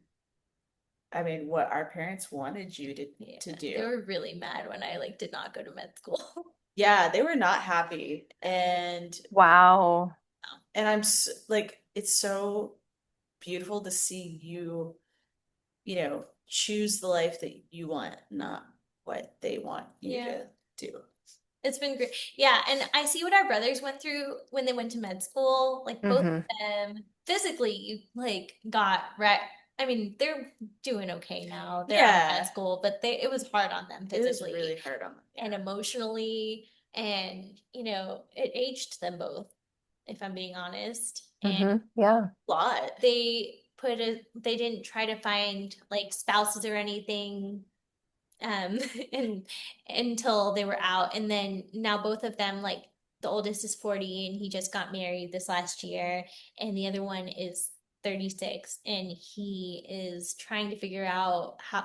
I mean what our parents wanted you Yeah, to they do. were really mad when I like did not go to med school. Yeah, they were not happy. Wow. And like it's so beautiful to see you, choose the life that you want, not what they want you Yeah. to do. It's been great. Yeah, and I see what our brothers went through when they went to med school. Like both of Hmm. them physically like got wrecked. I mean, they're doing okay now. They're out of med Yeah, school, but it was hard on them it was physically really hard on them. and emotionally, and it aged them both, if I'm being honest. And Hmm. Yeah. A lot. they didn't try to find like spouses or anything um and until they were out, and then now both of them, like the oldest is 40 and he just got married this last year, and the other one is 36, and he is trying to figure out how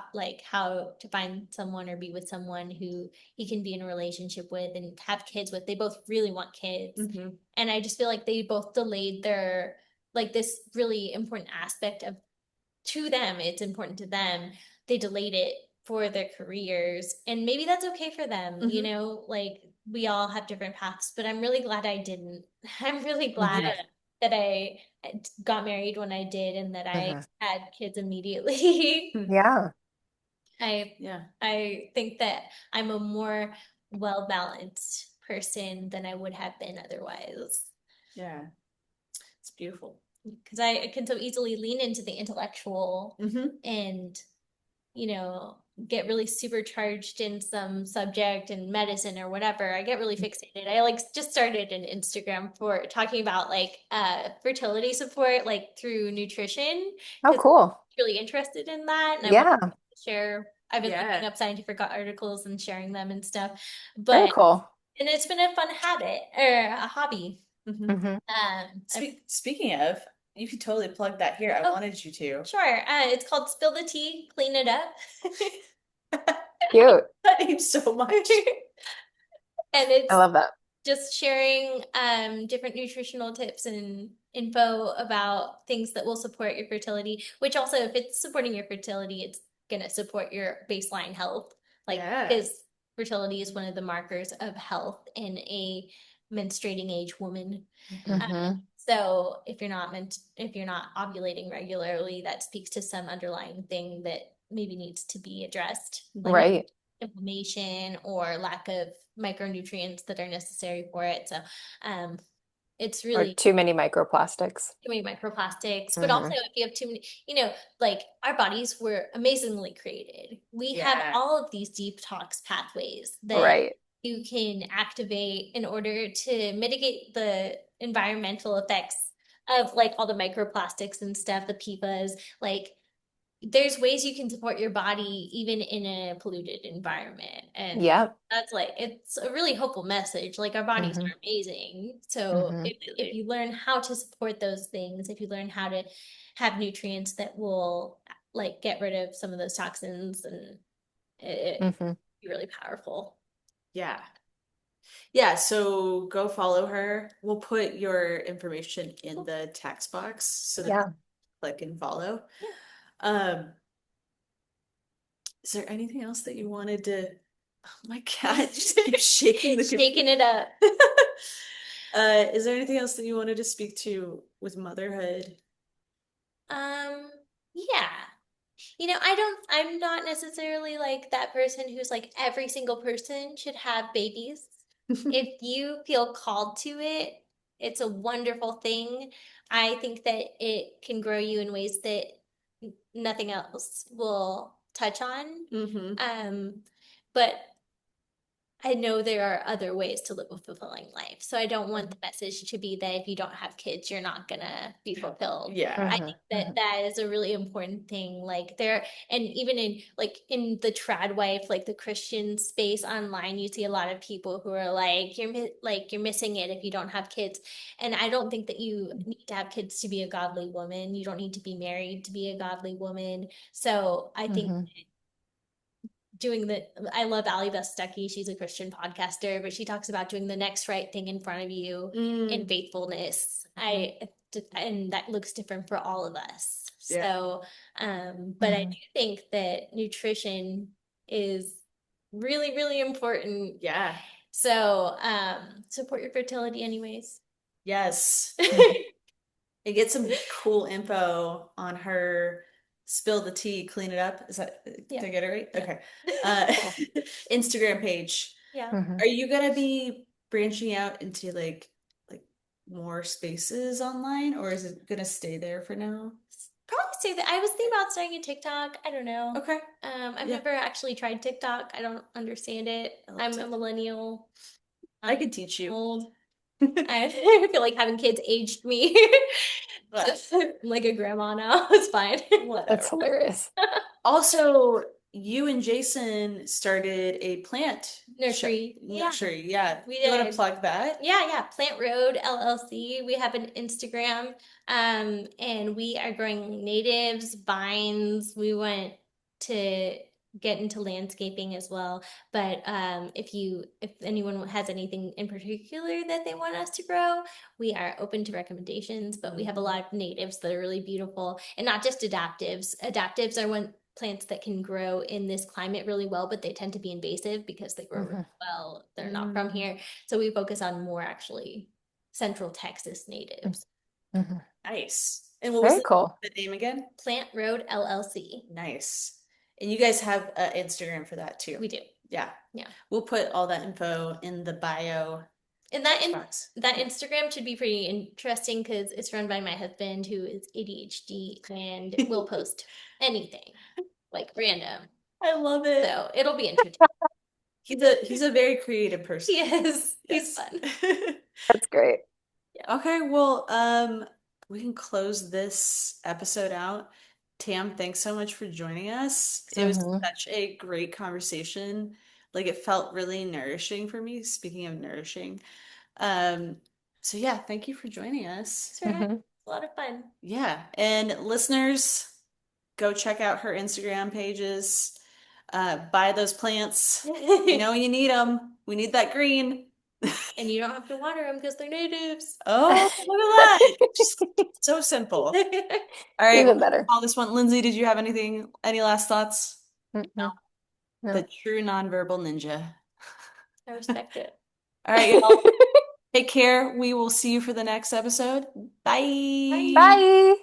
to find someone or be with someone who he can be in a relationship with and have kids with. They both really want kids. And I just feel like they both delayed their like this really important aspect of to them, it's important to them. They delayed it for their careers, and maybe that's okay for them, like we all have different paths, but I'm really glad I didn't. I'm really glad that I got married when I did and that I had kids immediately. Yeah. I think that I'm a more well-balanced person than I would have been otherwise. Yeah. It's beautiful. Because I can so easily lean into the intellectual and, get really supercharged in some subject in medicine or whatever. I get really fixated. I like just started an Instagram for talking about like fertility support, like through nutrition, Oh, because cool. I'm really interested in that. And I Yeah. want to share, I've been looking up scientific articles and sharing them and stuff. Very cool. And it's been a fun habit or a hobby. Speaking of, you could totally plug that here. I wanted you to. Sure. It's called Spill the Tea, Clean It Up. Cute. That name's so much. And it's I love that. just sharing different nutritional tips and info about things that will support your fertility, which also, if it's supporting your fertility, it's going to support your baseline health. Because fertility is one of the markers of health in a menstruating age woman. So if you're not ovulating regularly, that speaks to some underlying thing that maybe needs to be addressed, like inflammation or lack of micronutrients that are necessary for it. So it's really or too many microplastics. Too many microplastics, but also if you have too many, like our bodies were amazingly created. We have all of these detox pathways that you can activate in order to mitigate the environmental effects of like all the microplastics and stuff, the PFAS. Like there's ways you can support your body even in a polluted environment. And that's like, it's a really hopeful message. Like our bodies are amazing. So if you learn how to support those things, if you learn how to have nutrients that will like get rid of some of those toxins, and it be really powerful. Yeah. Yeah, so go follow her. We'll put your information in the text box so that you click and follow. Is there anything else that you wanted to? Oh my God, just keep shaking shaking it up. Is there anything else that you wanted to speak to with motherhood? Yeah. I'm not necessarily like that person who's like every single person should have babies. If you feel called to it, it's a wonderful thing. I think that it can grow you in ways that nothing else will touch on. But I know there are other ways to live a fulfilling life. So I don't want the message to be that if you don't have kids, you're not gonna be fulfilled. I think that is a really important thing. Like and even in the trad wife, like the Christian space online, you see a lot of people who are like, you're missing it if you don't have kids. And I don't think that you need to have kids to be a godly woman. You don't need to be married to be a godly woman. So I think I love Ali Stuckey. She's a Christian podcaster, but she talks about doing the next right thing in front of you in faithfulness. And that looks different for all of us. So, but I do think that nutrition is really, really important. Yeah. So, support your fertility anyways. Yes. And get some cool info on her Spill the Tea, Clean It Up. Did I get it right? Yeah. Okay. Instagram page. Yeah. Are you gonna be branching out into like more spaces online, or is it gonna stay there for now? Probably stay there. I was thinking about starting a TikTok. I don't know. Okay. I've never actually tried TikTok. I don't understand it. I'm a millennial. I could teach you. Old. I feel like having kids aged me. I'm like a grandma now. It's fine. That's hilarious. Also, you and Jason started a plant Nursery. Yeah, nursery. Yeah. we You want to did. plug that? Yeah. Plant Road LLC. We have an Instagram, and we are growing natives, vines. We want to get into landscaping as well. But if anyone has anything in particular that they want us to grow, we are open to recommendations. But we have a lot of natives that are really beautiful, and not just adaptives. Adaptives are one plants that can grow in this climate really well, but they tend to be invasive because they grow really well. They're not from here. So we focus on more actually Central Texas natives. Mm-hmm. Nice. And what was Very cool. the name again? Plant Road LLC. Nice. And you guys have an Instagram for that too. We do. Yeah. Yeah. We'll put all that info in the bio And box. that Instagram should be pretty interesting because it's run by my husband who is ADHD and will post anything like random. I love it. So it'll be entertaining. He's a very creative person. He is. Yes. He's fun. That's great. Okay, well, we can close this episode out. Tam, thanks so much for joining us. It was such a great conversation. Like it felt really nourishing for me, speaking of nourishing. So yeah, thank you for joining us. It's a lot of fun. Yeah, and listeners, go check out her Instagram pages. Buy those plants. You know you need them. We need that green. And you don't have to water them because they're natives. Oh, look at that. Just so simple. All right, Even better. call this one. Lindsay, did you have any last thoughts? No. The true nonverbal ninja. I respect it. All right, y'all. Take care. We will see you for the next episode. Bye. Bye.